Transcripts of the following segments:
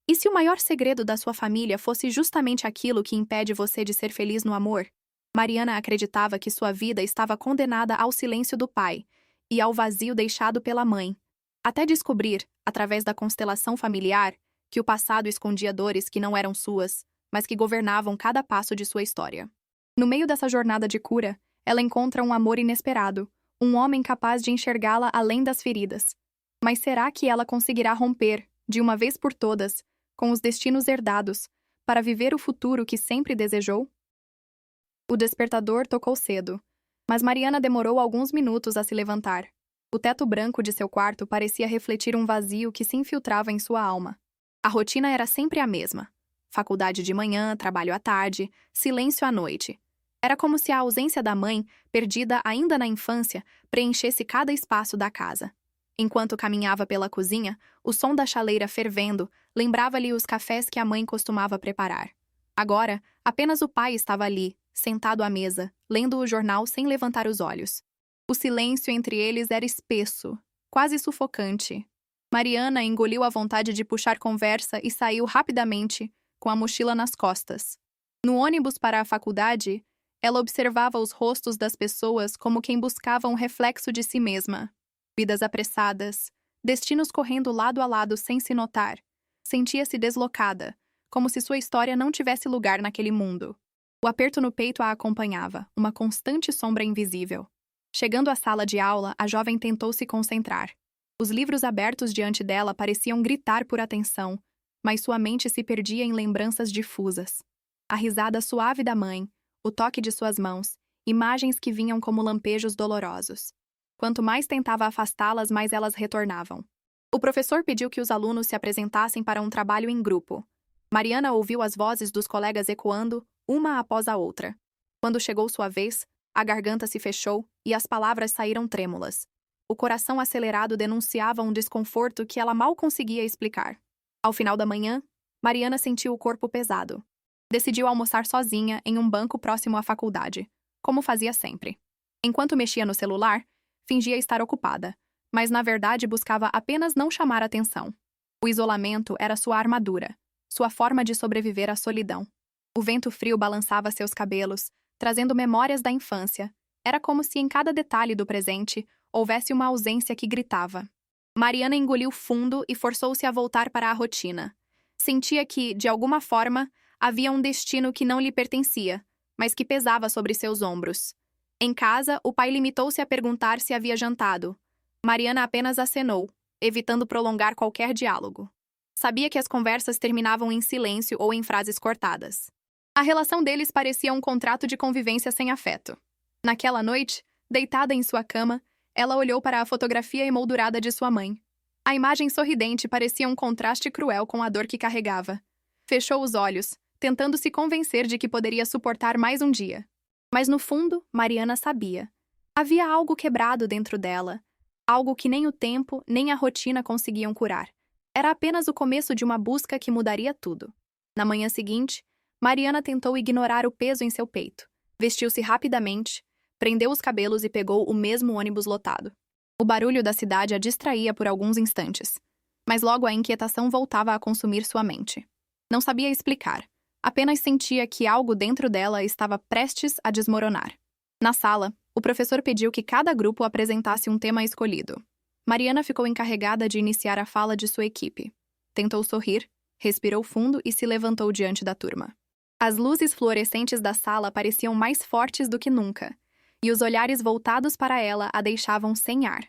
E se o maior segredo da sua família fosse justamente aquilo que impede você de ser feliz no amor? Mariana acreditava que sua vida estava condenada ao silêncio do pai e ao vazio deixado pela mãe, até descobrir, através da constelação familiar, que o passado escondia dores que não eram suas, mas que governavam cada passo de sua história. No meio dessa jornada de cura, ela encontra um amor inesperado, um homem capaz de enxergá-la além das feridas. Mas será que ela conseguirá romper, de uma vez por todas, com os destinos herdados, para viver o futuro que sempre desejou? O despertador tocou cedo, mas Mariana demorou alguns minutos a se levantar. O teto branco de seu quarto parecia refletir um vazio que se infiltrava em sua alma. A rotina era sempre a mesma. Faculdade de manhã, trabalho à tarde, silêncio à noite. Era como se a ausência da mãe, perdida ainda na infância, preenchesse cada espaço da casa. Enquanto caminhava pela cozinha, o som da chaleira fervendo lembrava-lhe os cafés que a mãe costumava preparar. Agora, apenas o pai estava ali, sentado à mesa, lendo o jornal sem levantar os olhos. O silêncio entre eles era espesso, quase sufocante. Mariana engoliu a vontade de puxar conversa e saiu rapidamente, com a mochila nas costas. No ônibus para a faculdade, ela observava os rostos das pessoas como quem buscava um reflexo de si mesma. Vidas apressadas, destinos correndo lado a lado sem se notar. Sentia-se deslocada, como se sua história não tivesse lugar naquele mundo. O aperto no peito a acompanhava, uma constante sombra invisível. Chegando à sala de aula, a jovem tentou se concentrar. Os livros abertos diante dela pareciam gritar por atenção, mas sua mente se perdia em lembranças difusas. A risada suave da mãe, o toque de suas mãos, imagens que vinham como lampejos dolorosos. Quanto mais tentava afastá-las, mais elas retornavam. O professor pediu que os alunos se apresentassem para um trabalho em grupo. Mariana ouviu as vozes dos colegas ecoando, uma após a outra. Quando chegou sua vez, a garganta se fechou e as palavras saíram trêmulas. O coração acelerado denunciava um desconforto que ela mal conseguia explicar. Ao final da manhã, Mariana sentiu o corpo pesado. Decidiu almoçar sozinha em um banco próximo à faculdade, como fazia sempre. Enquanto mexia no celular, fingia estar ocupada, mas na verdade buscava apenas não chamar atenção. O isolamento era sua armadura, sua forma de sobreviver à solidão. O vento frio balançava seus cabelos, trazendo memórias da infância. Era como se em cada detalhe do presente houvesse uma ausência que gritava. Mariana engoliu fundo e forçou-se a voltar para a rotina. Sentia que, de alguma forma, havia um destino que não lhe pertencia, mas que pesava sobre seus ombros. Em casa, o pai limitou-se a perguntar se havia jantado. Mariana apenas acenou, evitando prolongar qualquer diálogo. Sabia que as conversas terminavam em silêncio ou em frases cortadas. A relação deles parecia um contrato de convivência sem afeto. Naquela noite, deitada em sua cama, ela olhou para a fotografia emoldurada de sua mãe. A imagem sorridente parecia um contraste cruel com a dor que carregava. Fechou os olhos, tentando se convencer de que poderia suportar mais um dia. Mas no fundo, Mariana sabia. Havia algo quebrado dentro dela, algo que nem o tempo nem a rotina conseguiam curar. Era apenas o começo de uma busca que mudaria tudo. Na manhã seguinte, Mariana tentou ignorar o peso em seu peito. Vestiu-se rapidamente, prendeu os cabelos e pegou o mesmo ônibus lotado. O barulho da cidade a distraía por alguns instantes, mas logo a inquietação voltava a consumir sua mente. Não sabia explicar, apenas sentia que algo dentro dela estava prestes a desmoronar. Na sala, o professor pediu que cada grupo apresentasse um tema escolhido. Mariana ficou encarregada de iniciar a fala de sua equipe. Tentou sorrir, respirou fundo e se levantou diante da turma. As luzes fluorescentes da sala pareciam mais fortes do que nunca, e os olhares voltados para ela a deixavam sem ar.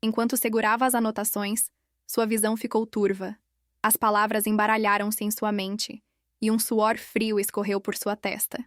Enquanto segurava as anotações, sua visão ficou turva. As palavras embaralharam-se em sua mente, e um suor frio escorreu por sua testa.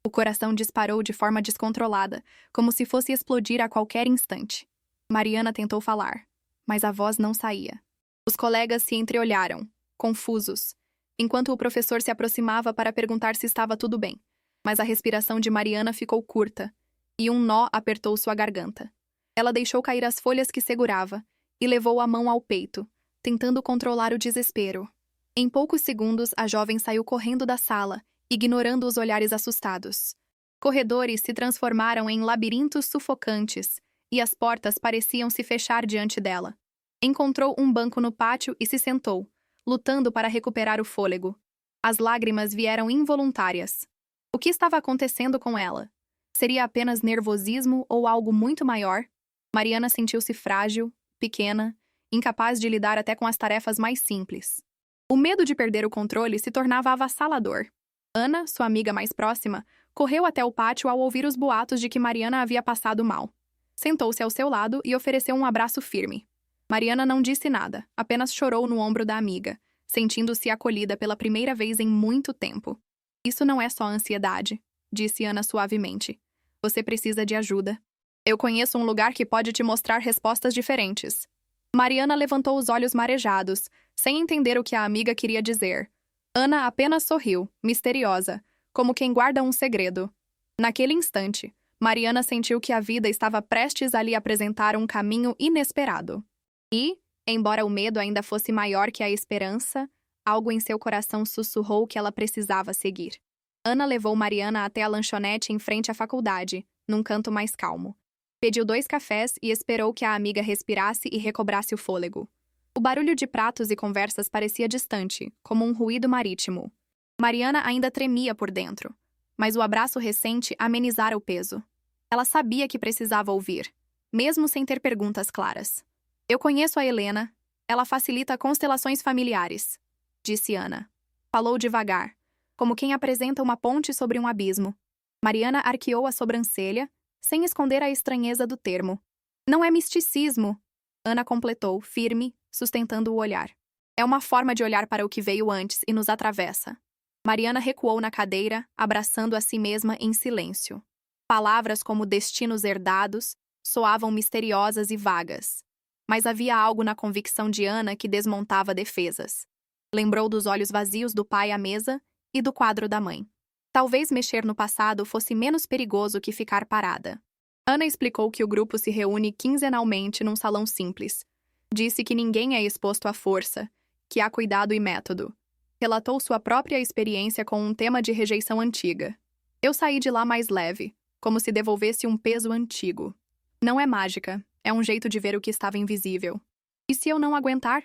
O coração disparou de forma descontrolada, como se fosse explodir a qualquer instante. Mariana tentou falar, mas a voz não saía. Os colegas se entreolharam, confusos, enquanto o professor se aproximava para perguntar se estava tudo bem. Mas a respiração de Mariana ficou curta, e um nó apertou sua garganta. Ela deixou cair as folhas que segurava e levou a mão ao peito, tentando controlar o desespero. Em poucos segundos, a jovem saiu correndo da sala, ignorando os olhares assustados. Corredores se transformaram em labirintos sufocantes, e as portas pareciam se fechar diante dela. Encontrou um banco no pátio e se sentou, lutando para recuperar o fôlego. As lágrimas vieram involuntárias. O que estava acontecendo com ela? Seria apenas nervosismo ou algo muito maior? Mariana sentiu-se frágil, pequena, incapaz de lidar até com as tarefas mais simples. O medo de perder o controle se tornava avassalador. Ana, sua amiga mais próxima, correu até o pátio ao ouvir os boatos de que Mariana havia passado mal. Sentou-se ao seu lado e ofereceu um abraço firme. Mariana não disse nada, apenas chorou no ombro da amiga, sentindo-se acolhida pela primeira vez em muito tempo. Isso não é só ansiedade, disse Ana suavemente. Você precisa de ajuda. Eu conheço um lugar que pode te mostrar respostas diferentes. Mariana levantou os olhos marejados, sem entender o que a amiga queria dizer. Ana apenas sorriu, misteriosa, como quem guarda um segredo. Naquele instante, Mariana sentiu que a vida estava prestes a lhe apresentar um caminho inesperado. E, embora o medo ainda fosse maior que a esperança, algo em seu coração sussurrou que ela precisava seguir. Ana levou Mariana até a lanchonete em frente à faculdade, num canto mais calmo. Pediu 2 cafés e esperou que a amiga respirasse e recobrasse o fôlego. O barulho de pratos e conversas parecia distante, como um ruído marítimo. Mariana ainda tremia por dentro, mas o abraço recente amenizara o peso. Ela sabia que precisava ouvir, mesmo sem ter perguntas claras. Eu conheço a Helena. Ela facilita constelações familiares, disse Ana. Falou devagar, como quem apresenta uma ponte sobre um abismo. Mariana arqueou a sobrancelha, sem esconder a estranheza do termo. Não é misticismo, Ana completou, firme, sustentando o olhar. É uma forma de olhar para o que veio antes e nos atravessa. Mariana recuou na cadeira, abraçando a si mesma em silêncio. Palavras como destinos herdados soavam misteriosas e vagas. Mas havia algo na convicção de Ana que desmontava defesas. Lembrou dos olhos vazios do pai à mesa e do quadro da mãe. Talvez mexer no passado fosse menos perigoso que ficar parada. Ana explicou que o grupo se reúne quinzenalmente num salão simples. Disse que ninguém é exposto à força, que há cuidado e método. Relatou sua própria experiência com um tema de rejeição antiga. Eu saí de lá mais leve, como se devolvesse um peso antigo. Não é mágica, é um jeito de ver o que estava invisível. E se eu não aguentar?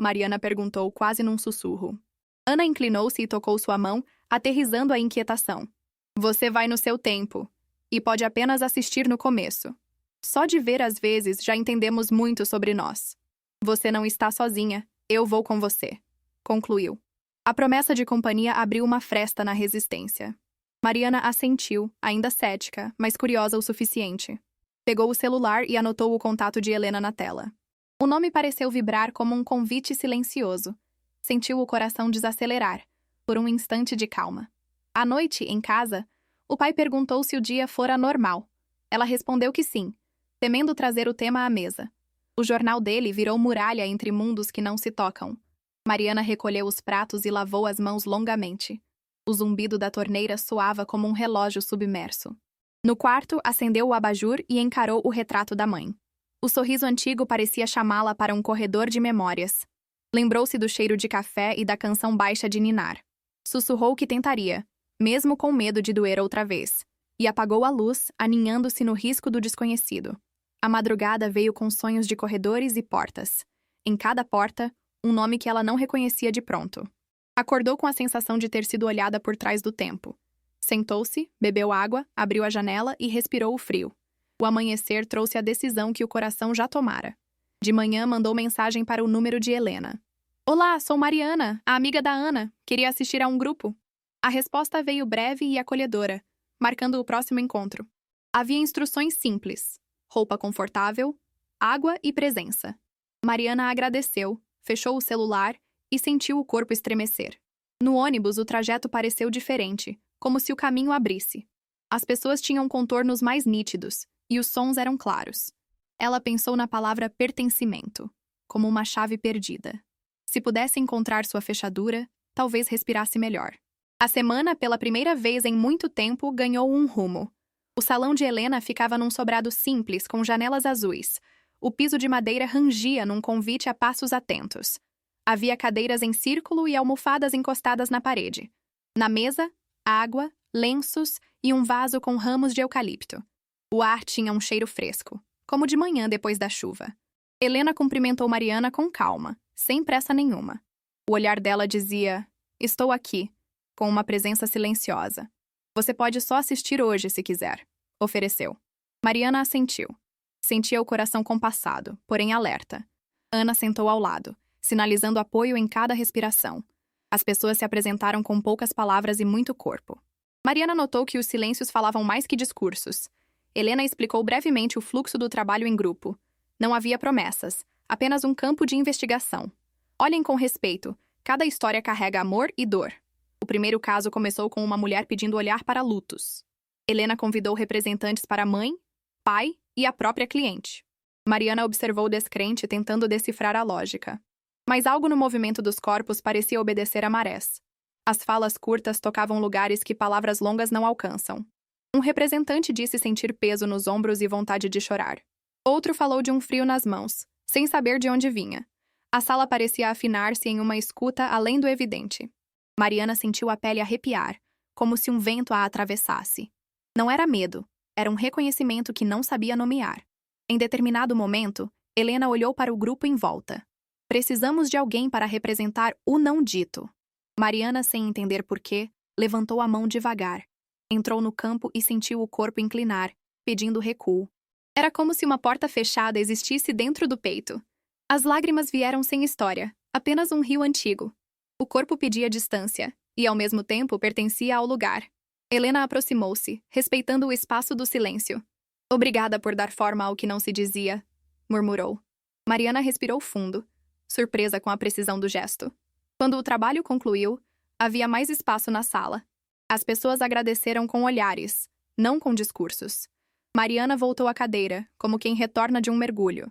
Mariana perguntou quase num sussurro. Ana inclinou-se e tocou sua mão, aterrissando a inquietação. Você vai no seu tempo, e pode apenas assistir no começo. Só de ver às vezes já entendemos muito sobre nós. Você não está sozinha, eu vou com você, concluiu. A promessa de companhia abriu uma fresta na resistência. Mariana assentiu, ainda cética, mas curiosa o suficiente. Pegou o celular e anotou o contato de Helena na tela. O nome pareceu vibrar como um convite silencioso. Sentiu o coração desacelerar, por um instante de calma. À noite, em casa, o pai perguntou se o dia fora normal. Ela respondeu que sim, temendo trazer o tema à mesa. O jornal dele virou muralha entre mundos que não se tocam. Mariana recolheu os pratos e lavou as mãos longamente. O zumbido da torneira soava como um relógio submerso. No quarto, acendeu o abajur e encarou o retrato da mãe. O sorriso antigo parecia chamá-la para um corredor de memórias. Lembrou-se do cheiro de café e da canção baixa de ninar. Sussurrou que tentaria, mesmo com medo de doer outra vez, e apagou a luz, aninhando-se no risco do desconhecido. A madrugada veio com sonhos de corredores e portas. Em cada porta, um nome que ela não reconhecia de pronto. Acordou com a sensação de ter sido olhada por trás do tempo. Sentou-se, bebeu água, abriu a janela e respirou o frio. O amanhecer trouxe a decisão que o coração já tomara. De manhã, mandou mensagem para o número de Helena. Olá, sou Mariana, a amiga da Ana. Queria assistir a um grupo. A resposta veio breve e acolhedora, marcando o próximo encontro. Havia instruções simples: roupa confortável, água e presença. Mariana agradeceu, fechou o celular e sentiu o corpo estremecer. No ônibus, o trajeto pareceu diferente, como se o caminho abrisse. As pessoas tinham contornos mais nítidos, e os sons eram claros. Ela pensou na palavra pertencimento, como uma chave perdida. Se pudesse encontrar sua fechadura, talvez respirasse melhor. A semana, pela primeira vez em muito tempo, ganhou um rumo. O salão de Helena ficava num sobrado simples, com janelas azuis. O piso de madeira rangia num convite a passos atentos. Havia cadeiras em círculo e almofadas encostadas na parede. Na mesa, água, lenços e um vaso com ramos de eucalipto. O ar tinha um cheiro fresco, como de manhã depois da chuva. Helena cumprimentou Mariana com calma, sem pressa nenhuma. O olhar dela dizia: estou aqui, com uma presença silenciosa. Você pode só assistir hoje se quiser, ofereceu. Mariana assentiu. Sentia o coração compassado, porém alerta. Ana sentou ao lado, sinalizando apoio em cada respiração. As pessoas se apresentaram com poucas palavras e muito corpo. Mariana notou que os silêncios falavam mais que discursos. Helena explicou brevemente o fluxo do trabalho em grupo. Não havia promessas, apenas um campo de investigação. Olhem com respeito, cada história carrega amor e dor. O primeiro caso começou com uma mulher pedindo olhar para lutos. Helena convidou representantes para a mãe, pai e a própria cliente. Mariana observou descrente, tentando decifrar a lógica. Mas algo no movimento dos corpos parecia obedecer a marés. As falas curtas tocavam lugares que palavras longas não alcançam. Um representante disse sentir peso nos ombros e vontade de chorar. Outro falou de um frio nas mãos, sem saber de onde vinha. A sala parecia afinar-se em uma escuta além do evidente. Mariana sentiu a pele arrepiar, como se um vento a atravessasse. Não era medo, era um reconhecimento que não sabia nomear. Em determinado momento, Helena olhou para o grupo em volta. Precisamos de alguém para representar o não dito. Mariana, sem entender porquê, levantou a mão devagar. Entrou no campo e sentiu o corpo inclinar, pedindo recuo. Era como se uma porta fechada existisse dentro do peito. As lágrimas vieram sem história, apenas um rio antigo. O corpo pedia distância, e ao mesmo tempo pertencia ao lugar. Helena aproximou-se, respeitando o espaço do silêncio. Obrigada por dar forma ao que não se dizia, murmurou. Mariana respirou fundo, surpresa com a precisão do gesto. Quando o trabalho concluiu, havia mais espaço na sala. As pessoas agradeceram com olhares, não com discursos. Mariana voltou à cadeira, como quem retorna de um mergulho.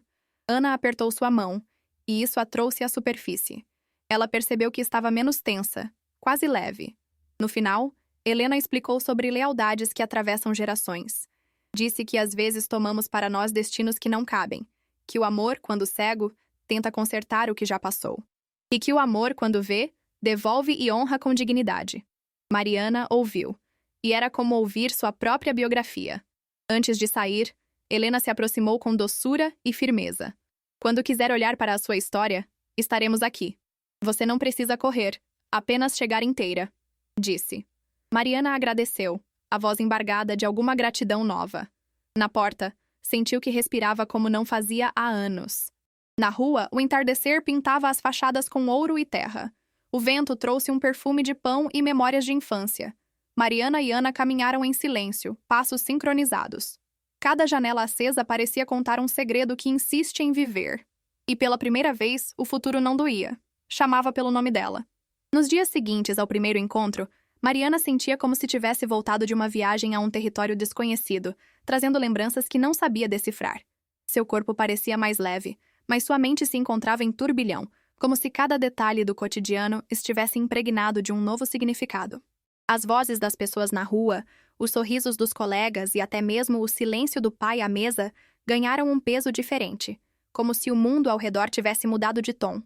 Ana apertou sua mão, e isso a trouxe à superfície. Ela percebeu que estava menos tensa, quase leve. No final, Helena explicou sobre lealdades que atravessam gerações. Disse que às vezes tomamos para nós destinos que não cabem, que o amor, quando cego, tenta consertar o que já passou. E que o amor, quando vê, devolve e honra com dignidade. Mariana ouviu, e era como ouvir sua própria biografia. Antes de sair, Helena se aproximou com doçura e firmeza. Quando quiser olhar para a sua história, estaremos aqui. Você não precisa correr, apenas chegar inteira, disse. Mariana agradeceu, a voz embargada de alguma gratidão nova. Na porta, sentiu que respirava como não fazia há anos. Na rua, o entardecer pintava as fachadas com ouro e terra. O vento trouxe um perfume de pão e memórias de infância. Mariana e Ana caminharam em silêncio, passos sincronizados. Cada janela acesa parecia contar um segredo que insiste em viver. E pela primeira vez, o futuro não doía. Chamava pelo nome dela. Nos dias seguintes ao primeiro encontro, Mariana sentia como se tivesse voltado de uma viagem a um território desconhecido, trazendo lembranças que não sabia decifrar. Seu corpo parecia mais leve, mas sua mente se encontrava em turbilhão, como se cada detalhe do cotidiano estivesse impregnado de um novo significado. As vozes das pessoas na rua, os sorrisos dos colegas e até mesmo o silêncio do pai à mesa ganharam um peso diferente, como se o mundo ao redor tivesse mudado de tom.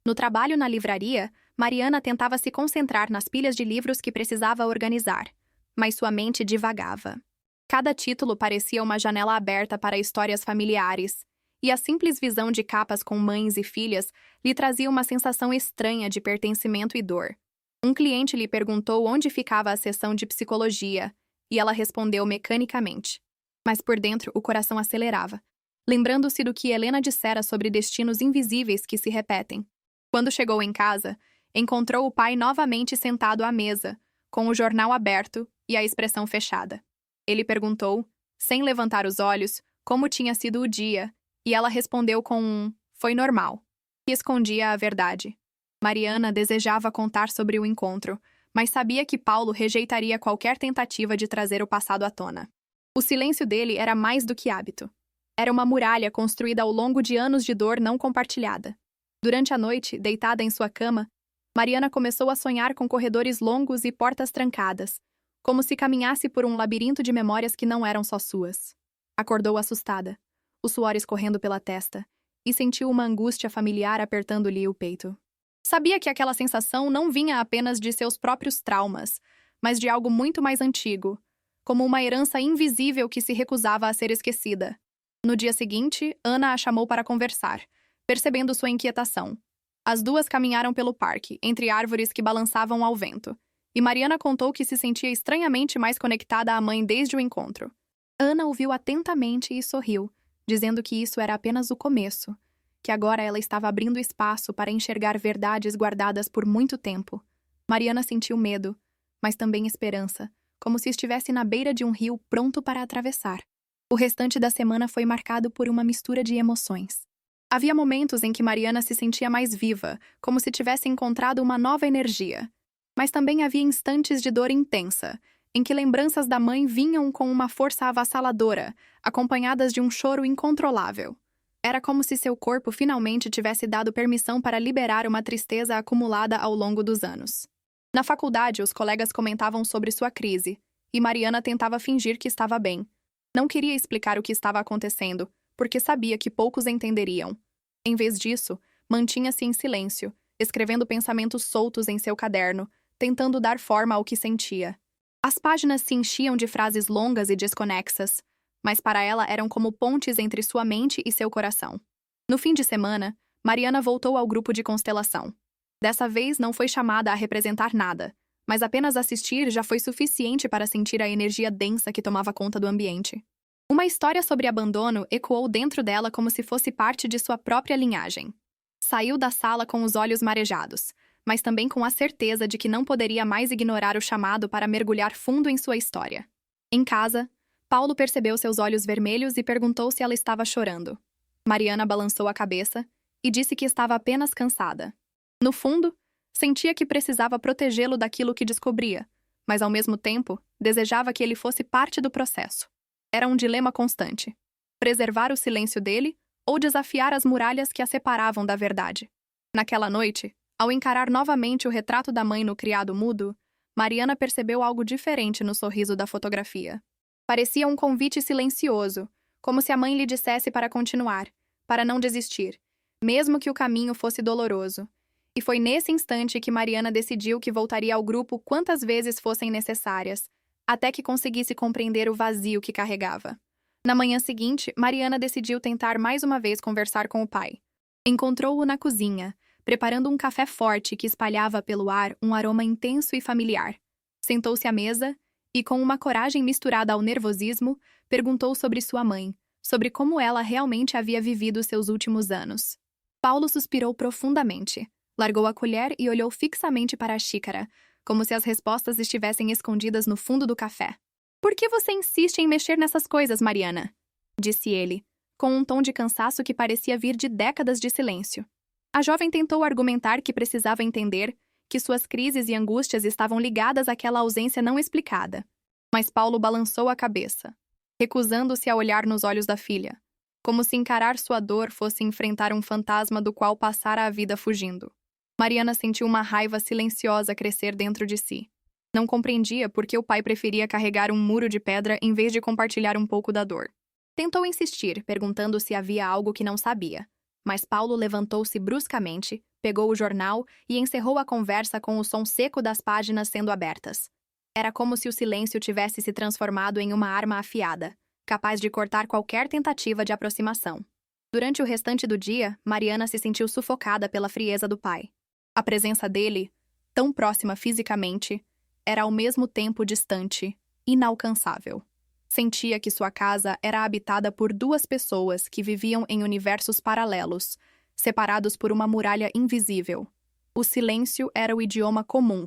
No trabalho na livraria, Mariana tentava se concentrar nas pilhas de livros que precisava organizar, mas sua mente divagava. Cada título parecia uma janela aberta para histórias familiares, e a simples visão de capas com mães e filhas lhe trazia uma sensação estranha de pertencimento e dor. Um cliente lhe perguntou onde ficava a seção de psicologia, e ela respondeu mecanicamente. Mas por dentro o coração acelerava, lembrando-se do que Helena dissera sobre destinos invisíveis que se repetem. Quando chegou em casa, encontrou o pai novamente sentado à mesa, com o jornal aberto e a expressão fechada. Ele perguntou, sem levantar os olhos, como tinha sido o dia, e ela respondeu com um "foi normal", que escondia a verdade. Mariana desejava contar sobre o encontro, mas sabia que Paulo rejeitaria qualquer tentativa de trazer o passado à tona. O silêncio dele era mais do que hábito. Era uma muralha construída ao longo de anos de dor não compartilhada. Durante a noite, deitada em sua cama, Mariana começou a sonhar com corredores longos e portas trancadas, como se caminhasse por um labirinto de memórias que não eram só suas. Acordou assustada, o suor escorrendo pela testa, e sentiu uma angústia familiar apertando-lhe o peito. Sabia que aquela sensação não vinha apenas de seus próprios traumas, mas de algo muito mais antigo, como uma herança invisível que se recusava a ser esquecida. No dia seguinte, Ana a chamou para conversar, percebendo sua inquietação. As duas caminharam pelo parque, entre árvores que balançavam ao vento, e Mariana contou que se sentia estranhamente mais conectada à mãe desde o encontro. Ana ouviu atentamente e sorriu, dizendo que isso era apenas o começo, que agora ela estava abrindo espaço para enxergar verdades guardadas por muito tempo. Mariana sentiu medo, mas também esperança, como se estivesse na beira de um rio pronto para atravessar. O restante da semana foi marcado por uma mistura de emoções. Havia momentos em que Mariana se sentia mais viva, como se tivesse encontrado uma nova energia. Mas também havia instantes de dor intensa, em que lembranças da mãe vinham com uma força avassaladora, acompanhadas de um choro incontrolável. Era como se seu corpo finalmente tivesse dado permissão para liberar uma tristeza acumulada ao longo dos anos. Na faculdade, os colegas comentavam sobre sua crise, e Mariana tentava fingir que estava bem. Não queria explicar o que estava acontecendo, porque sabia que poucos entenderiam. Em vez disso, mantinha-se em silêncio, escrevendo pensamentos soltos em seu caderno, tentando dar forma ao que sentia. As páginas se enchiam de frases longas e desconexas, mas para ela eram como pontes entre sua mente e seu coração. No fim de semana, Mariana voltou ao grupo de constelação. Dessa vez não foi chamada a representar nada, mas apenas assistir já foi suficiente para sentir a energia densa que tomava conta do ambiente. Uma história sobre abandono ecoou dentro dela como se fosse parte de sua própria linhagem. Saiu da sala com os olhos marejados, mas também com a certeza de que não poderia mais ignorar o chamado para mergulhar fundo em sua história. Em casa, Paulo percebeu seus olhos vermelhos e perguntou se ela estava chorando. Mariana balançou a cabeça e disse que estava apenas cansada. No fundo, sentia que precisava protegê-lo daquilo que descobria, mas ao mesmo tempo, desejava que ele fosse parte do processo. Era um dilema constante: preservar o silêncio dele ou desafiar as muralhas que a separavam da verdade. Naquela noite, ao encarar novamente o retrato da mãe no criado mudo, Mariana percebeu algo diferente no sorriso da fotografia. Parecia um convite silencioso, como se a mãe lhe dissesse para continuar, para não desistir, mesmo que o caminho fosse doloroso. E foi nesse instante que Mariana decidiu que voltaria ao grupo quantas vezes fossem necessárias, até que conseguisse compreender o vazio que carregava. Na manhã seguinte, Mariana decidiu tentar mais uma vez conversar com o pai. Encontrou-o na cozinha, preparando um café forte que espalhava pelo ar um aroma intenso e familiar. Sentou-se à mesa e, com uma coragem misturada ao nervosismo, perguntou sobre sua mãe, sobre como ela realmente havia vivido seus últimos anos. Paulo suspirou profundamente, largou a colher e olhou fixamente para a xícara, como se as respostas estivessem escondidas no fundo do café. "Por que você insiste em mexer nessas coisas, Mariana?" disse ele, com um tom de cansaço que parecia vir de décadas de silêncio. A jovem tentou argumentar que precisava entender que suas crises e angústias estavam ligadas àquela ausência não explicada. Mas Paulo balançou a cabeça, recusando-se a olhar nos olhos da filha, como se encarar sua dor fosse enfrentar um fantasma do qual passara a vida fugindo. Mariana sentiu uma raiva silenciosa crescer dentro de si. Não compreendia por que o pai preferia carregar um muro de pedra em vez de compartilhar um pouco da dor. Tentou insistir, perguntando se havia algo que não sabia. Mas Paulo levantou-se bruscamente, pegou o jornal e encerrou a conversa com o som seco das páginas sendo abertas. Era como se o silêncio tivesse se transformado em uma arma afiada, capaz de cortar qualquer tentativa de aproximação. Durante o restante do dia, Mariana se sentiu sufocada pela frieza do pai. A presença dele, tão próxima fisicamente, era ao mesmo tempo distante, inalcançável. Sentia que sua casa era habitada por duas pessoas que viviam em universos paralelos, separados por uma muralha invisível. O silêncio era o idioma comum,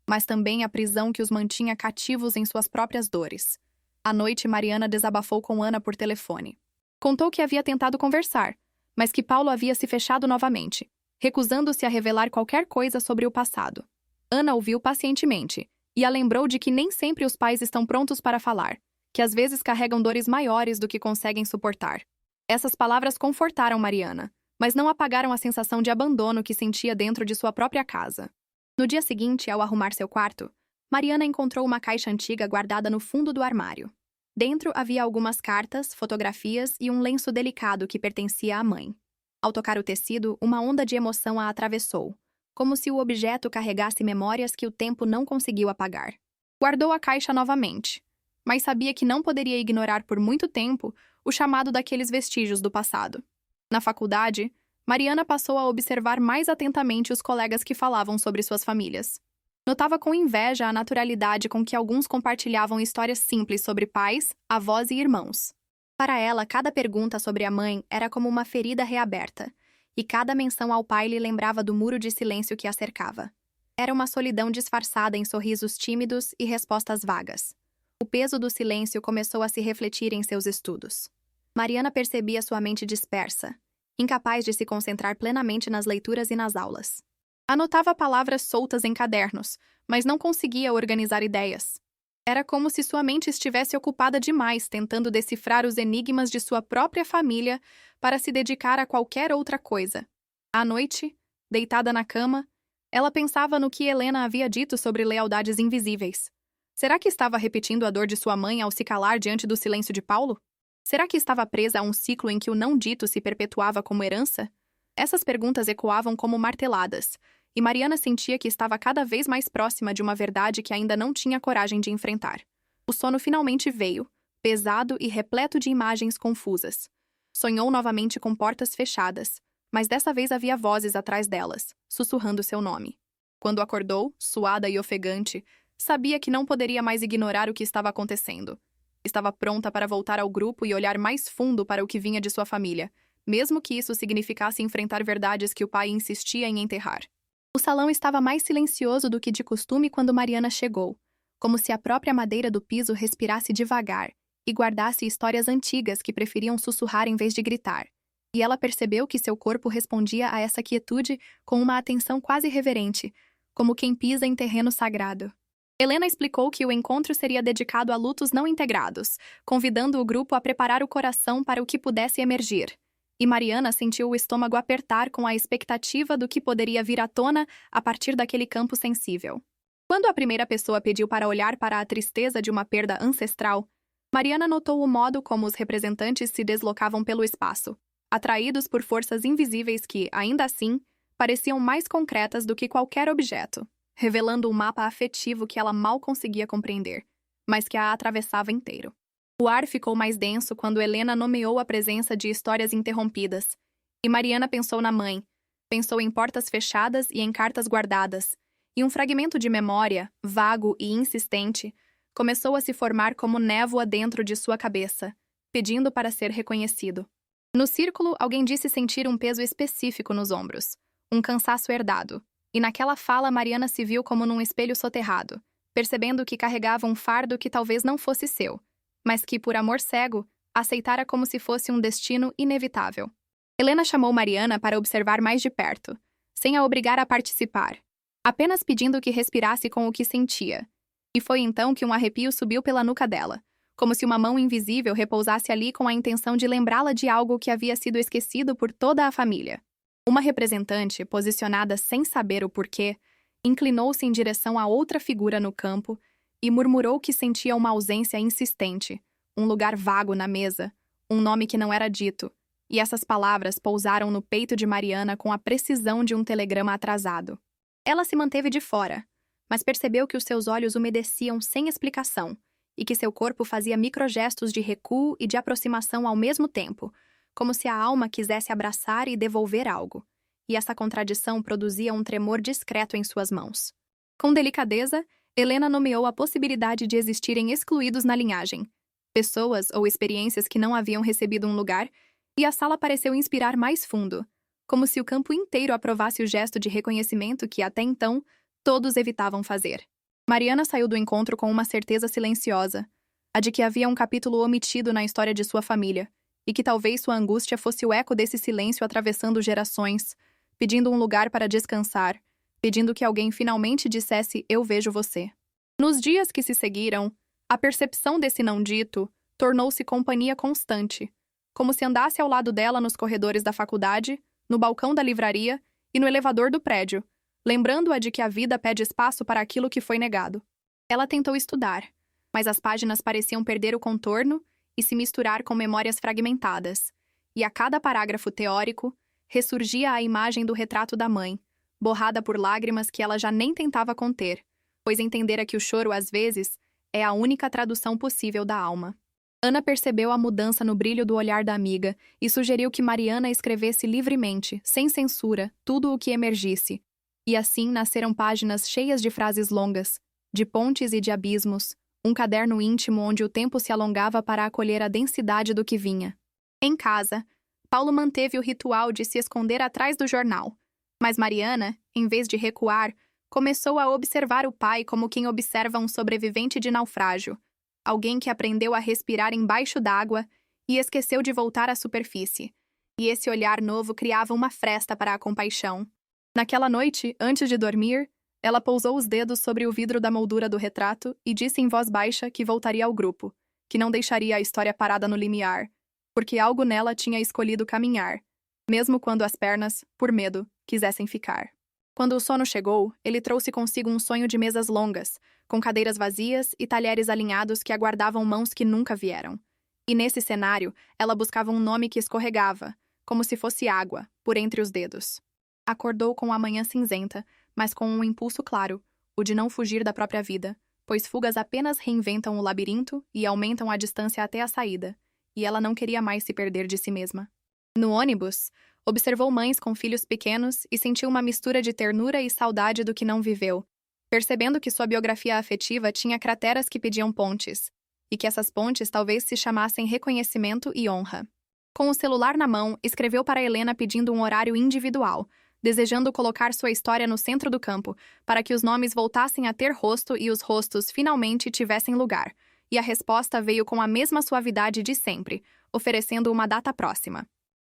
mas também a prisão que os mantinha cativos em suas próprias dores. À noite, Mariana desabafou com Ana por telefone. Contou que havia tentado conversar, mas que Paulo havia se fechado novamente, recusando-se a revelar qualquer coisa sobre o passado. Ana ouviu pacientemente e a lembrou de que nem sempre os pais estão prontos para falar, que às vezes carregam dores maiores do que conseguem suportar. Essas palavras confortaram Mariana, mas não apagaram a sensação de abandono que sentia dentro de sua própria casa. No dia seguinte, ao arrumar seu quarto, Mariana encontrou uma caixa antiga guardada no fundo do armário. Dentro havia algumas cartas, fotografias e um lenço delicado que pertencia à mãe. Ao tocar o tecido, uma onda de emoção a atravessou, como se o objeto carregasse memórias que o tempo não conseguiu apagar. Guardou a caixa novamente, mas sabia que não poderia ignorar por muito tempo o chamado daqueles vestígios do passado. Na faculdade, Mariana passou a observar mais atentamente os colegas que falavam sobre suas famílias. Notava com inveja a naturalidade com que alguns compartilhavam histórias simples sobre pais, avós e irmãos. Para ela, cada pergunta sobre a mãe era como uma ferida reaberta, e cada menção ao pai lhe lembrava do muro de silêncio que a cercava. Era uma solidão disfarçada em sorrisos tímidos e respostas vagas. O peso do silêncio começou a se refletir em seus estudos. Mariana percebia sua mente dispersa, incapaz de se concentrar plenamente nas leituras e nas aulas. Anotava palavras soltas em cadernos, mas não conseguia organizar ideias. Era como se sua mente estivesse ocupada demais tentando decifrar os enigmas de sua própria família para se dedicar a qualquer outra coisa. À noite, deitada na cama, ela pensava no que Helena havia dito sobre lealdades invisíveis. Será que estava repetindo a dor de sua mãe ao se calar diante do silêncio de Paulo? Será que estava presa a um ciclo em que o não dito se perpetuava como herança? Essas perguntas ecoavam como marteladas, e Mariana sentia que estava cada vez mais próxima de uma verdade que ainda não tinha coragem de enfrentar. O sono finalmente veio, pesado e repleto de imagens confusas. Sonhou novamente com portas fechadas, mas dessa vez havia vozes atrás delas, sussurrando seu nome. Quando acordou, suada e ofegante, sabia que não poderia mais ignorar o que estava acontecendo. Estava pronta para voltar ao grupo e olhar mais fundo para o que vinha de sua família, mesmo que isso significasse enfrentar verdades que o pai insistia em enterrar. O salão estava mais silencioso do que de costume quando Mariana chegou, como se a própria madeira do piso respirasse devagar e guardasse histórias antigas que preferiam sussurrar em vez de gritar. E ela percebeu que seu corpo respondia a essa quietude com uma atenção quase reverente, como quem pisa em terreno sagrado. Helena explicou que o encontro seria dedicado a lutos não integrados, convidando o grupo a preparar o coração para o que pudesse emergir. E Mariana sentiu o estômago apertar com a expectativa do que poderia vir à tona a partir daquele campo sensível. Quando a primeira pessoa pediu para olhar para a tristeza de uma perda ancestral, Mariana notou o modo como os representantes se deslocavam pelo espaço, atraídos por forças invisíveis que, ainda assim, pareciam mais concretas do que qualquer objeto, revelando um mapa afetivo que ela mal conseguia compreender, mas que a atravessava inteiro. O ar ficou mais denso quando Helena nomeou a presença de histórias interrompidas. E Mariana pensou na mãe, pensou em portas fechadas e em cartas guardadas, e um fragmento de memória, vago e insistente, começou a se formar como névoa dentro de sua cabeça, pedindo para ser reconhecido. No círculo, alguém disse sentir um peso específico nos ombros, um cansaço herdado, e naquela fala Mariana se viu como num espelho soterrado, percebendo que carregava um fardo que talvez não fosse seu, mas que, por amor cego, aceitara como se fosse um destino inevitável. Helena chamou Mariana para observar mais de perto, sem a obrigar a participar, apenas pedindo que respirasse com o que sentia. E foi então que um arrepio subiu pela nuca dela, como se uma mão invisível repousasse ali com a intenção de lembrá-la de algo que havia sido esquecido por toda a família. Uma representante, posicionada sem saber o porquê, inclinou-se em direção a outra figura no campo e murmurou que sentia uma ausência insistente, um lugar vago na mesa, um nome que não era dito, e essas palavras pousaram no peito de Mariana com a precisão de um telegrama atrasado. Ela se manteve de fora, mas percebeu que os seus olhos umedeciam sem explicação e que seu corpo fazia microgestos de recuo e de aproximação ao mesmo tempo, como se a alma quisesse abraçar e devolver algo, e essa contradição produzia um tremor discreto em suas mãos. Com delicadeza, Helena nomeou a possibilidade de existirem excluídos na linhagem, pessoas ou experiências que não haviam recebido um lugar, e a sala pareceu inspirar mais fundo, como se o campo inteiro aprovasse o gesto de reconhecimento que, até então, todos evitavam fazer. Mariana saiu do encontro com uma certeza silenciosa, a de que havia um capítulo omitido na história de sua família, e que talvez sua angústia fosse o eco desse silêncio atravessando gerações, pedindo um lugar para descansar, pedindo que alguém finalmente dissesse "eu vejo você". Nos dias que se seguiram, a percepção desse não dito tornou-se companhia constante, como se andasse ao lado dela nos corredores da faculdade, no balcão da livraria e no elevador do prédio, lembrando-a de que a vida pede espaço para aquilo que foi negado. Ela tentou estudar, mas as páginas pareciam perder o contorno e se misturar com memórias fragmentadas, e a cada parágrafo teórico ressurgia a imagem do retrato da mãe, borrada por lágrimas que ela já nem tentava conter, pois entendera que o choro, às vezes, é a única tradução possível da alma. Ana percebeu a mudança no brilho do olhar da amiga e sugeriu que Mariana escrevesse livremente, sem censura, tudo o que emergisse. E assim nasceram páginas cheias de frases longas, de pontes e de abismos, um caderno íntimo onde o tempo se alongava para acolher a densidade do que vinha. Em casa, Paulo manteve o ritual de se esconder atrás do jornal. Mas Mariana, em vez de recuar, começou a observar o pai como quem observa um sobrevivente de naufrágio, alguém que aprendeu a respirar embaixo d'água e esqueceu de voltar à superfície. E esse olhar novo criava uma fresta para a compaixão. Naquela noite, antes de dormir, ela pousou os dedos sobre o vidro da moldura do retrato e disse em voz baixa que voltaria ao grupo, que não deixaria a história parada no limiar, porque algo nela tinha escolhido caminhar, mesmo quando as pernas, por medo, quisessem ficar. Quando o sono chegou, ele trouxe consigo um sonho de mesas longas, com cadeiras vazias e talheres alinhados que aguardavam mãos que nunca vieram. E nesse cenário, ela buscava um nome que escorregava, como se fosse água, por entre os dedos. Acordou com a manhã cinzenta, mas com um impulso claro, o de não fugir da própria vida, pois fugas apenas reinventam o labirinto e aumentam a distância até a saída, e ela não queria mais se perder de si mesma. No ônibus, observou mães com filhos pequenos e sentiu uma mistura de ternura e saudade do que não viveu, percebendo que sua biografia afetiva tinha crateras que pediam pontes, e que essas pontes talvez se chamassem reconhecimento e honra. Com o celular na mão, escreveu para Helena pedindo um horário individual, desejando colocar sua história no centro do campo, para que os nomes voltassem a ter rosto e os rostos finalmente tivessem lugar. E a resposta veio com a mesma suavidade de sempre, oferecendo uma data próxima.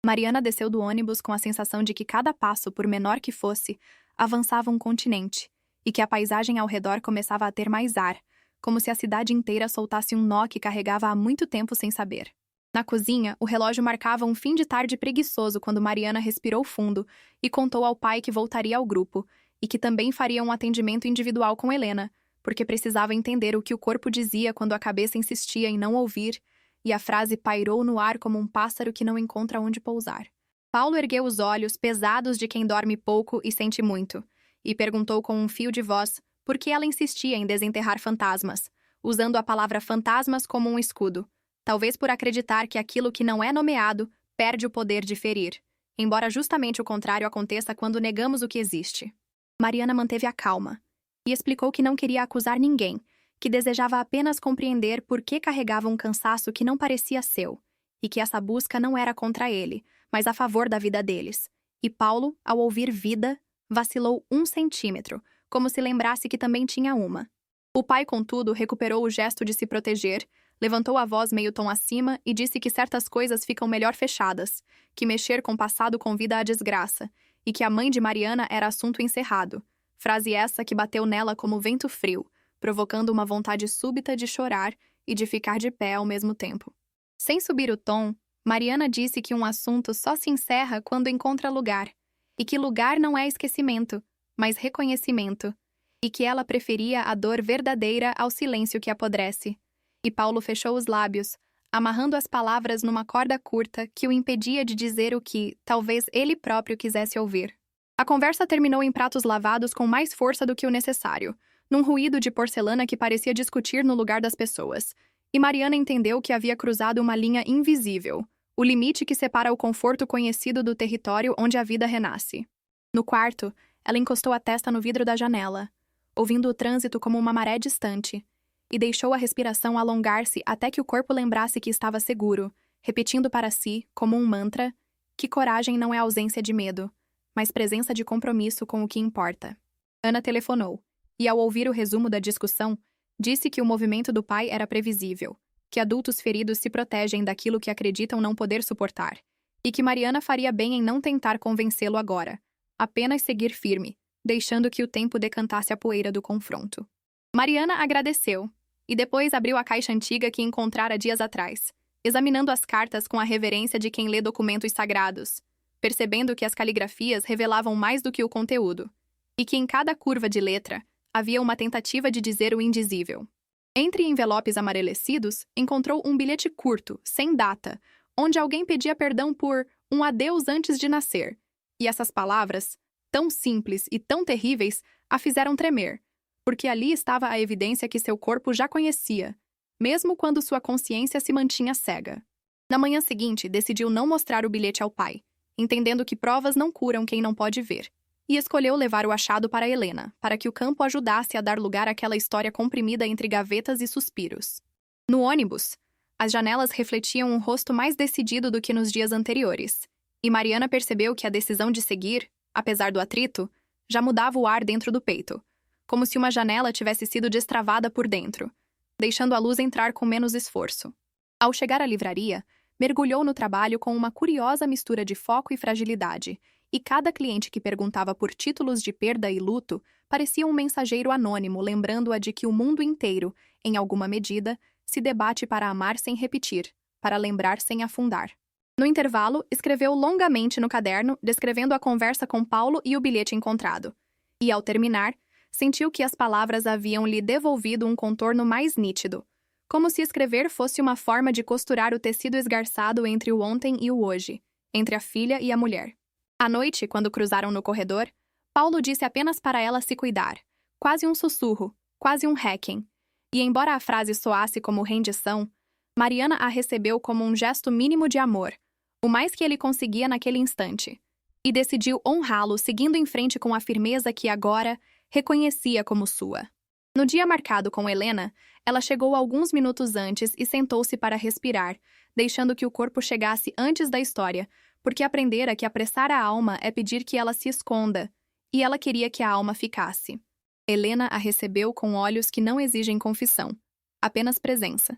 Mariana desceu do ônibus com a sensação de que cada passo, por menor que fosse, avançava um continente, e que a paisagem ao redor começava a ter mais ar, como se a cidade inteira soltasse um nó que carregava há muito tempo sem saber. Na cozinha, o relógio marcava um fim de tarde preguiçoso quando Mariana respirou fundo e contou ao pai que voltaria ao grupo e que também faria um atendimento individual com Helena, porque precisava entender o que o corpo dizia quando a cabeça insistia em não ouvir, e a frase pairou no ar como um pássaro que não encontra onde pousar. Paulo ergueu os olhos pesados de quem dorme pouco e sente muito, e perguntou com um fio de voz por que ela insistia em desenterrar fantasmas, usando a palavra fantasmas como um escudo. Talvez por acreditar que aquilo que não é nomeado perde o poder de ferir, embora justamente o contrário aconteça quando negamos o que existe. Mariana manteve a calma e explicou que não queria acusar ninguém, que desejava apenas compreender por que carregava um cansaço que não parecia seu, e que essa busca não era contra ele, mas a favor da vida deles. E Paulo, ao ouvir vida, vacilou 1 centímetro, como se lembrasse que também tinha uma. O pai, contudo, recuperou o gesto de se proteger, levantou a voz meio tom acima e disse que certas coisas ficam melhor fechadas, que mexer com o passado convida à desgraça, e que a mãe de Mariana era assunto encerrado. Frase essa que bateu nela como vento frio, provocando uma vontade súbita de chorar e de ficar de pé ao mesmo tempo. Sem subir o tom, Mariana disse que um assunto só se encerra quando encontra lugar, e que lugar não é esquecimento, mas reconhecimento, e que ela preferia a dor verdadeira ao silêncio que apodrece. E Paulo fechou os lábios, amarrando as palavras numa corda curta que o impedia de dizer o que, talvez ele próprio quisesse ouvir. A conversa terminou em pratos lavados com mais força do que o necessário, num ruído de porcelana que parecia discutir no lugar das pessoas. E Mariana entendeu que havia cruzado uma linha invisível, o limite que separa o conforto conhecido do território onde a vida renasce. No quarto, ela encostou a testa no vidro da janela, ouvindo o trânsito como uma maré distante, e deixou a respiração alongar-se até que o corpo lembrasse que estava seguro, repetindo para si, como um mantra, que coragem não é ausência de medo, mas presença de compromisso com o que importa. Ana telefonou, e ao ouvir o resumo da discussão, disse que o movimento do pai era previsível, que adultos feridos se protegem daquilo que acreditam não poder suportar, e que Mariana faria bem em não tentar convencê-lo agora, apenas seguir firme, deixando que o tempo decantasse a poeira do confronto. Mariana agradeceu, e depois abriu a caixa antiga que encontrara dias atrás, examinando as cartas com a reverência de quem lê documentos sagrados, percebendo que as caligrafias revelavam mais do que o conteúdo, e que em cada curva de letra havia uma tentativa de dizer o indizível. Entre envelopes amarelecidos, encontrou um bilhete curto, sem data, onde alguém pedia perdão por um adeus antes de nascer, e essas palavras, tão simples e tão terríveis, a fizeram tremer, porque ali estava a evidência que seu corpo já conhecia, mesmo quando sua consciência se mantinha cega. Na manhã seguinte, decidiu não mostrar o bilhete ao pai, entendendo que provas não curam quem não pode ver, e escolheu levar o achado para Helena, para que o campo ajudasse a dar lugar àquela história comprimida entre gavetas e suspiros. No ônibus, as janelas refletiam um rosto mais decidido do que nos dias anteriores, e Mariana percebeu que a decisão de seguir, apesar do atrito, já mudava o ar dentro do peito, como se uma janela tivesse sido destravada por dentro, deixando a luz entrar com menos esforço. Ao chegar à livraria, mergulhou no trabalho com uma curiosa mistura de foco e fragilidade, e cada cliente que perguntava por títulos de perda e luto parecia um mensageiro anônimo lembrando-a de que o mundo inteiro, em alguma medida, se debate para amar sem repetir, para lembrar sem afundar. No intervalo, escreveu longamente no caderno, descrevendo a conversa com Paulo e o bilhete encontrado. E, ao terminar, sentiu que as palavras haviam lhe devolvido um contorno mais nítido, como se escrever fosse uma forma de costurar o tecido esgarçado entre o ontem e o hoje, entre a filha e a mulher. À noite, quando cruzaram no corredor, Paulo disse apenas para ela se cuidar, quase um sussurro, quase um hacking. E embora a frase soasse como rendição, Mariana a recebeu como um gesto mínimo de amor, o mais que ele conseguia naquele instante, e decidiu honrá-lo seguindo em frente com a firmeza que agora reconhecia como sua. No dia marcado com Helena, ela chegou alguns minutos antes e sentou-se para respirar, deixando que o corpo chegasse antes da história, porque aprendera que apressar a alma é pedir que ela se esconda, e ela queria que a alma ficasse. Helena a recebeu com olhos que não exigem confissão, apenas presença.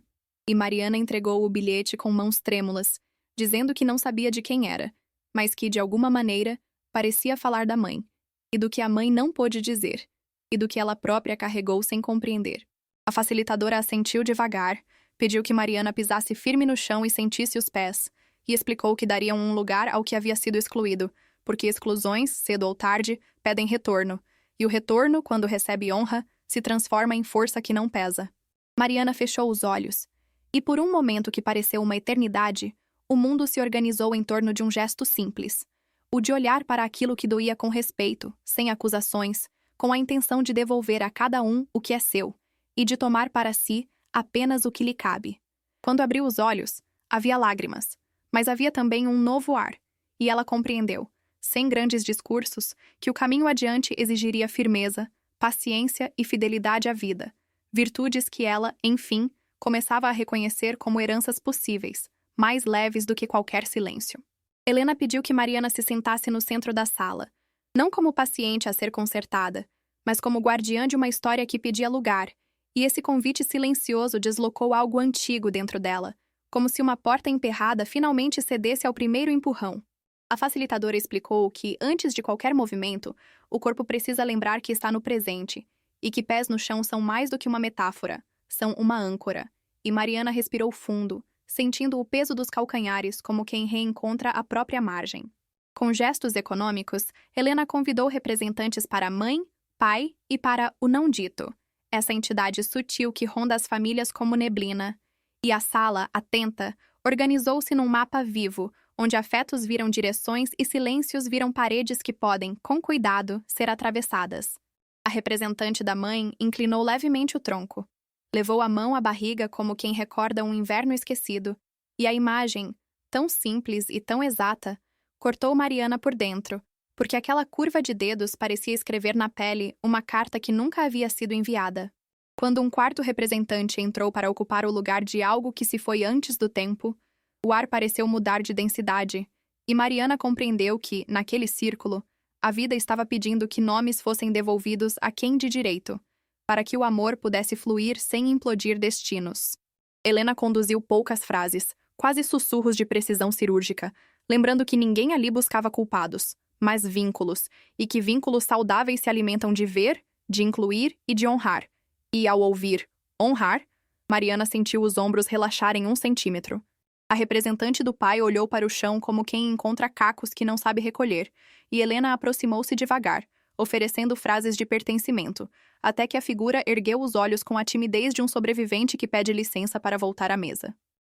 E Mariana entregou o bilhete com mãos trêmulas, dizendo que não sabia de quem era, mas que, de alguma maneira, parecia falar da mãe, e do que a mãe não pôde dizer, e do que ela própria carregou sem compreender. A facilitadora assentiu devagar, pediu que Mariana pisasse firme no chão e sentisse os pés, e explicou que dariam um lugar ao que havia sido excluído, porque exclusões, cedo ou tarde, pedem retorno, e o retorno, quando recebe honra, se transforma em força que não pesa. Mariana fechou os olhos, e por um momento que pareceu uma eternidade, o mundo se organizou em torno de um gesto simples, o de olhar para aquilo que doía com respeito, sem acusações, com a intenção de devolver a cada um o que é seu, e de tomar para si apenas o que lhe cabe. Quando abriu os olhos, havia lágrimas, mas havia também um novo ar, e ela compreendeu, sem grandes discursos, que o caminho adiante exigiria firmeza, paciência e fidelidade à vida, virtudes que ela, enfim, começava a reconhecer como heranças possíveis, mais leves do que qualquer silêncio. Helena pediu que Mariana se sentasse no centro da sala, não como paciente a ser consertada, mas como guardiã de uma história que pedia lugar, e esse convite silencioso deslocou algo antigo dentro dela, como se uma porta emperrada finalmente cedesse ao primeiro empurrão. A facilitadora explicou que, antes de qualquer movimento, o corpo precisa lembrar que está no presente, e que pés no chão são mais do que uma metáfora, são uma âncora. E Mariana respirou fundo, sentindo o peso dos calcanhares como quem reencontra a própria margem. Com gestos econômicos, Helena convidou representantes para a mãe, pai e para o não dito, essa entidade sutil que ronda as famílias como neblina. E a sala, atenta, organizou-se num mapa vivo, onde afetos viram direções e silêncios viram paredes que podem, com cuidado, ser atravessadas. A representante da mãe inclinou levemente o tronco, levou a mão à barriga como quem recorda um inverno esquecido, e a imagem, tão simples e tão exata, cortou Mariana por dentro, porque aquela curva de dedos parecia escrever na pele uma carta que nunca havia sido enviada. Quando um quarto representante entrou para ocupar o lugar de algo que se foi antes do tempo, o ar pareceu mudar de densidade, e Mariana compreendeu que, naquele círculo, a vida estava pedindo que nomes fossem devolvidos a quem de direito, para que o amor pudesse fluir sem implodir destinos. Helena conduziu poucas frases, quase sussurros de precisão cirúrgica, lembrando que ninguém ali buscava culpados, mas vínculos, e que vínculos saudáveis se alimentam de ver, de incluir e de honrar. E, ao ouvir honrar, Mariana sentiu os ombros relaxarem 1 centímetro. A representante do pai olhou para o chão como quem encontra cacos que não sabe recolher, e Helena aproximou-se devagar, oferecendo frases de pertencimento, até que a figura ergueu os olhos com a timidez de um sobrevivente que pede licença para voltar à mesa.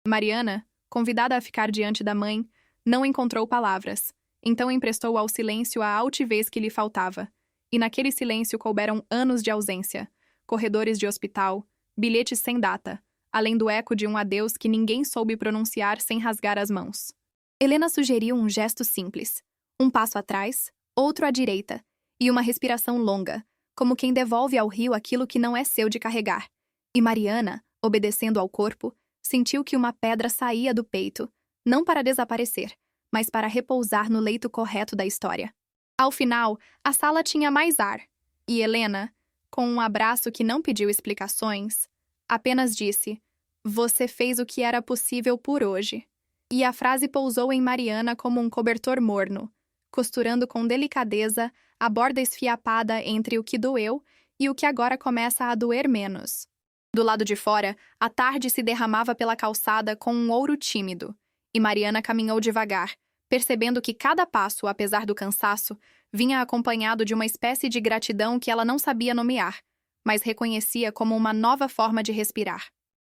Mariana, convidada a ficar diante da mãe, não encontrou palavras, então emprestou ao silêncio a altivez que lhe faltava, e naquele silêncio couberam anos de ausência, corredores de hospital, bilhetes sem data, além do eco de um adeus que ninguém soube pronunciar sem rasgar as mãos. Helena sugeriu um gesto simples, um passo atrás, outro à direita, e uma respiração longa, como quem devolve ao rio aquilo que não é seu de carregar. E Mariana, obedecendo ao corpo, sentiu que uma pedra saía do peito, não para desaparecer, mas para repousar no leito correto da história. Ao final, a sala tinha mais ar, e Helena, com um abraço que não pediu explicações, apenas disse: "Você fez o que era possível por hoje." E a frase pousou em Mariana como um cobertor morno, costurando com delicadeza a borda esfiapada entre o que doeu e o que agora começa a doer menos. Do lado de fora, a tarde se derramava pela calçada com um ouro tímido, e Mariana caminhou devagar, percebendo que cada passo, apesar do cansaço, vinha acompanhado de uma espécie de gratidão que ela não sabia nomear, mas reconhecia como uma nova forma de respirar.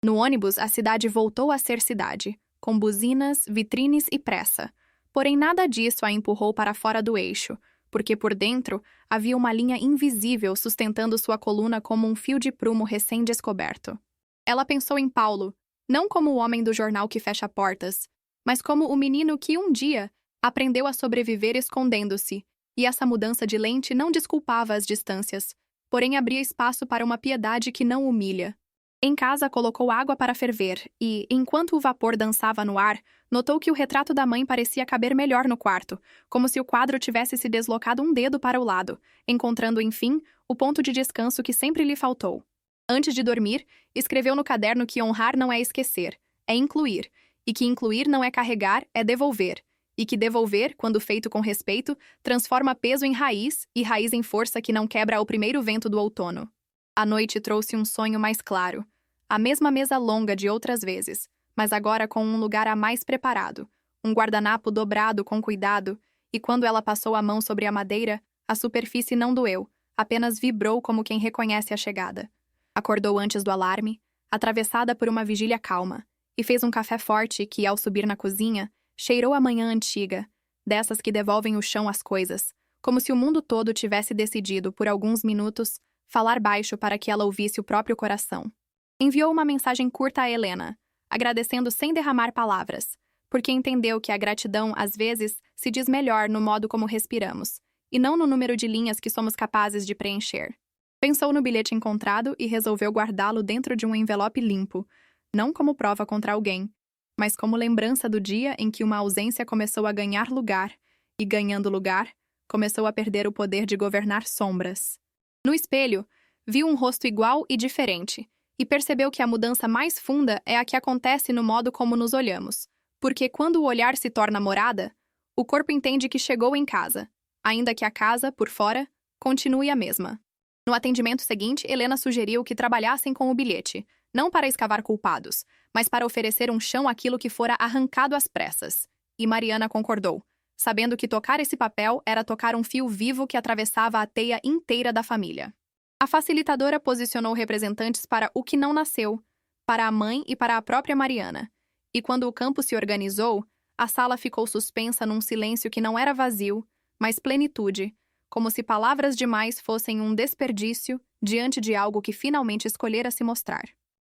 No ônibus, a cidade voltou a ser cidade, com buzinas, vitrines e pressa. Porém, nada disso a empurrou para fora do eixo, porque por dentro havia uma linha invisível sustentando sua coluna como um fio de prumo recém-descoberto. Ela pensou em Paulo, não como o homem do jornal que fecha portas, mas como o menino que um dia aprendeu a sobreviver escondendo-se, e essa mudança de lente não desculpava as distâncias, porém abria espaço para uma piedade que não humilha. Em casa, colocou água para ferver e, enquanto o vapor dançava no ar, notou que o retrato da mãe parecia caber melhor no quarto, como se o quadro tivesse se deslocado um dedo para o lado, encontrando, enfim, o ponto de descanso que sempre lhe faltou. Antes de dormir, escreveu no caderno que honrar não é esquecer, é incluir, e que incluir não é carregar, é devolver, e que devolver, quando feito com respeito, transforma peso em raiz e raiz em força que não quebra ao primeiro vento do outono. A noite trouxe um sonho mais claro. A mesma mesa longa de outras vezes, mas agora com um lugar a mais preparado, um guardanapo dobrado com cuidado, e quando ela passou a mão sobre a madeira, a superfície não doeu, apenas vibrou como quem reconhece a chegada. Acordou antes do alarme, atravessada por uma vigília calma, e fez um café forte que, ao subir na cozinha, cheirou a manhã antiga, dessas que devolvem o chão às coisas, como se o mundo todo tivesse decidido, por alguns minutos, falar baixo para que ela ouvisse o próprio coração. Enviou uma mensagem curta a Helena, agradecendo sem derramar palavras, porque entendeu que a gratidão, às vezes, se diz melhor no modo como respiramos, e não no número de linhas que somos capazes de preencher. Pensou no bilhete encontrado e resolveu guardá-lo dentro de um envelope limpo, não como prova contra alguém, mas como lembrança do dia em que uma ausência começou a ganhar lugar, e ganhando lugar, começou a perder o poder de governar sombras. No espelho, viu um rosto igual e diferente, e percebeu que a mudança mais funda é a que acontece no modo como nos olhamos, porque quando o olhar se torna morada, o corpo entende que chegou em casa, ainda que a casa, por fora, continue a mesma. No atendimento seguinte, Helena sugeriu que trabalhassem com o bilhete, não para escavar culpados, mas para oferecer um chão àquilo que fora arrancado às pressas. E Mariana concordou, sabendo que tocar esse papel era tocar um fio vivo que atravessava a teia inteira da família. A facilitadora posicionou representantes para o que não nasceu, para a mãe e para a própria Mariana. E quando o campo se organizou, a sala ficou suspensa num silêncio que não era vazio, mas plenitude, como se palavras demais fossem um desperdício diante de algo que finalmente escolhera se mostrar.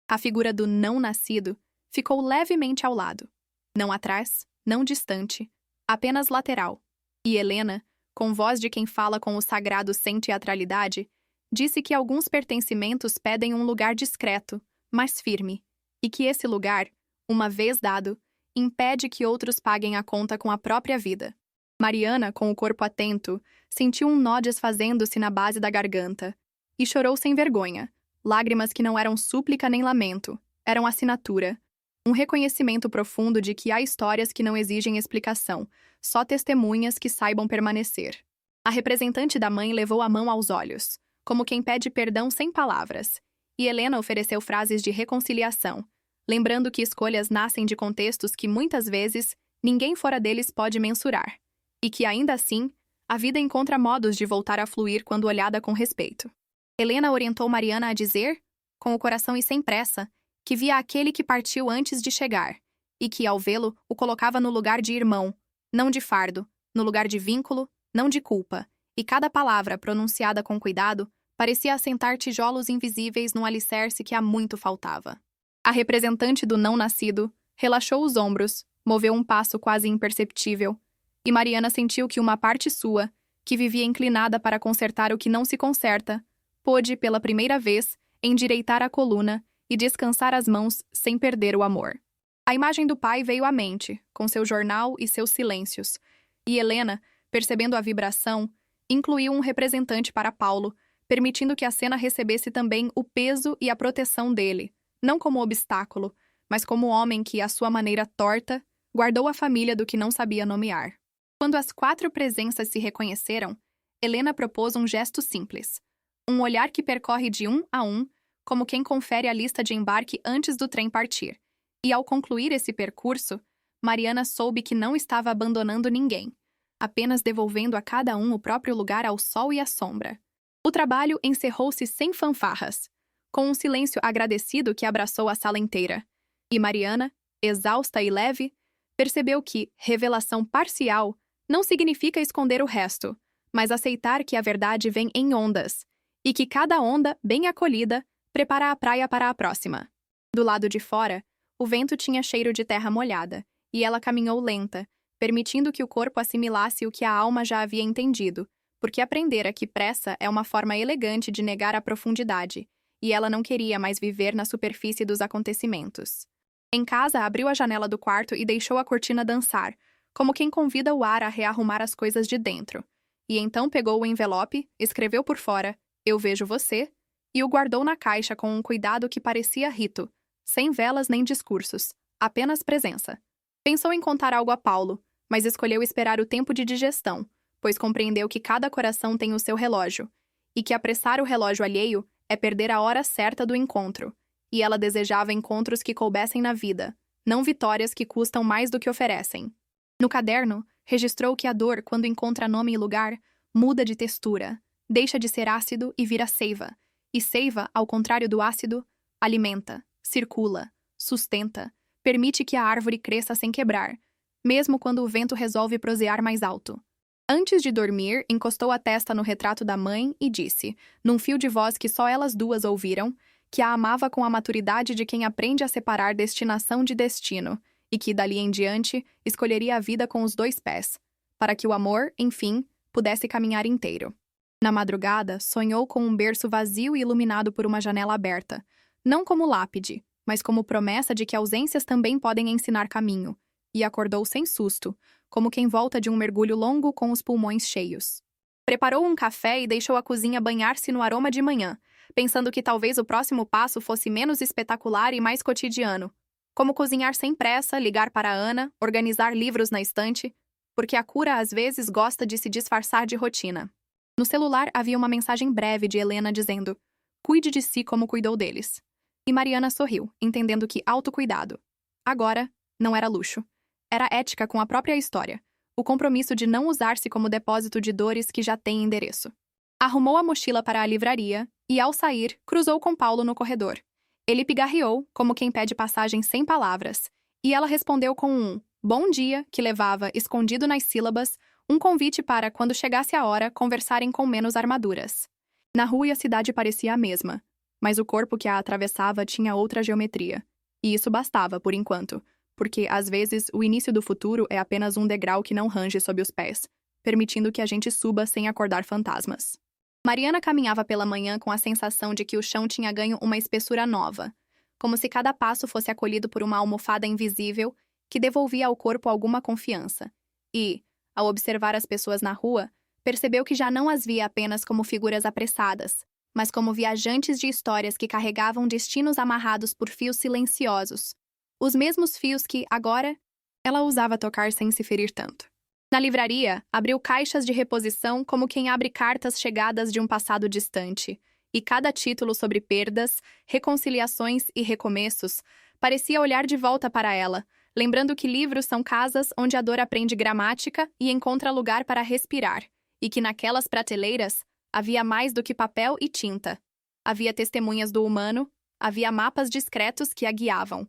A figura do não-nascido ficou levemente ao lado. Não atrás, não distante, apenas lateral. E Helena, com voz de quem fala com o sagrado sem teatralidade, disse que alguns pertencimentos pedem um lugar discreto, mas firme, e que esse lugar, uma vez dado, impede que outros paguem a conta com a própria vida. Mariana, com o corpo atento, sentiu um nó desfazendo-se na base da garganta, e chorou sem vergonha, lágrimas que não eram súplica nem lamento, eram assinatura, um reconhecimento profundo de que há histórias que não exigem explicação, só testemunhas que saibam permanecer. A representante da mãe levou a mão aos olhos, como quem pede perdão sem palavras, e Helena ofereceu frases de reconciliação, lembrando que escolhas nascem de contextos que, muitas vezes, ninguém fora deles pode mensurar, e que, ainda assim, a vida encontra modos de voltar a fluir quando olhada com respeito. Helena orientou Mariana a dizer, com o coração e sem pressa, que via aquele que partiu antes de chegar, e que, ao vê-lo, o colocava no lugar de irmão, não de fardo, no lugar de vínculo, não de culpa, e cada palavra, pronunciada com cuidado, parecia assentar tijolos invisíveis num alicerce que há muito faltava. A representante do não-nascido relaxou os ombros, moveu um passo quase imperceptível, e Mariana sentiu que uma parte sua, que vivia inclinada para consertar o que não se conserta, pôde, pela primeira vez, endireitar a coluna e descansar as mãos sem perder o amor. A imagem do pai veio à mente, com seu jornal e seus silêncios, e Helena, percebendo a vibração, incluiu um representante para Paulo, permitindo que a cena recebesse também o peso e a proteção dele, não como obstáculo, mas como homem que, à sua maneira torta, guardou a família do que não sabia nomear. Quando as 4 presenças se reconheceram, Helena propôs um gesto simples, um olhar que percorre de um a um, como quem confere a lista de embarque antes do trem partir. E ao concluir esse percurso, Mariana soube que não estava abandonando ninguém, apenas devolvendo a cada um o próprio lugar ao sol e à sombra. O trabalho encerrou-se sem fanfarras, com um silêncio agradecido que abraçou a sala inteira. E Mariana, exausta e leve, percebeu que revelação parcial não significa esconder o resto, mas aceitar que a verdade vem em ondas, e que cada onda, bem acolhida, prepara a praia para a próxima. Do lado de fora, o vento tinha cheiro de terra molhada, e ela caminhou lenta, permitindo que o corpo assimilasse o que a alma já havia entendido, porque aprendera que pressa é uma forma elegante de negar a profundidade, e ela não queria mais viver na superfície dos acontecimentos. Em casa, abriu a janela do quarto e deixou a cortina dançar, como quem convida o ar a rearrumar as coisas de dentro. E então pegou o envelope, escreveu por fora, "Eu vejo você", e o guardou na caixa com um cuidado que parecia rito, sem velas nem discursos, apenas presença. Pensou em contar algo a Paulo, mas escolheu esperar o tempo de digestão, pois compreendeu que cada coração tem o seu relógio, e que apressar o relógio alheio é perder a hora certa do encontro, e ela desejava encontros que coubessem na vida, não vitórias que custam mais do que oferecem. No caderno, registrou que a dor, quando encontra nome e lugar, muda de textura, deixa de ser ácido e vira seiva, e seiva, ao contrário do ácido, alimenta, circula, sustenta, permite que a árvore cresça sem quebrar, mesmo quando o vento resolve prosear mais alto. Antes de dormir, encostou a testa no retrato da mãe e disse, num fio de voz que só elas duas ouviram, que a amava com a maturidade de quem aprende a separar destinação de destino, e que, dali em diante, escolheria a vida com os 2 pés, para que o amor, enfim, pudesse caminhar inteiro. Na madrugada, sonhou com um berço vazio e iluminado por uma janela aberta, não como lápide, mas como promessa de que ausências também podem ensinar caminho, e acordou sem susto, como quem volta de um mergulho longo com os pulmões cheios. Preparou um café e deixou a cozinha banhar-se no aroma de manhã, pensando que talvez o próximo passo fosse menos espetacular e mais cotidiano, como cozinhar sem pressa, ligar para Ana, organizar livros na estante, porque a cura às vezes gosta de se disfarçar de rotina. No celular havia uma mensagem breve de Helena dizendo: "Cuide de si como cuidou deles." E Mariana sorriu, entendendo que autocuidado, agora, não era luxo. Era ética com a própria história, o compromisso de não usar-se como depósito de dores que já tem endereço. Arrumou a mochila para a livraria e, ao sair, cruzou com Paulo no corredor. Ele pigarreou, como quem pede passagem sem palavras, e ela respondeu com um "bom dia" que levava, escondido nas sílabas, um convite para, quando chegasse a hora, conversarem com menos armaduras. Na rua a cidade parecia a mesma, mas o corpo que a atravessava tinha outra geometria. E isso bastava, por enquanto, porque, às vezes, o início do futuro é apenas um degrau que não range sob os pés, permitindo que a gente suba sem acordar fantasmas. Mariana caminhava pela manhã com a sensação de que o chão tinha ganho uma espessura nova, como se cada passo fosse acolhido por uma almofada invisível que devolvia ao corpo alguma confiança. E, ao observar as pessoas na rua, percebeu que já não as via apenas como figuras apressadas, mas como viajantes de histórias que carregavam destinos amarrados por fios silenciosos, os mesmos fios que, agora, ela usava tocar sem se ferir tanto. Na livraria, abriu caixas de reposição como quem abre cartas chegadas de um passado distante, e cada título sobre perdas, reconciliações e recomeços parecia olhar de volta para ela, lembrando que livros são casas onde a dor aprende gramática e encontra lugar para respirar, e que naquelas prateleiras havia mais do que papel e tinta. Havia testemunhas do humano, havia mapas discretos que a guiavam,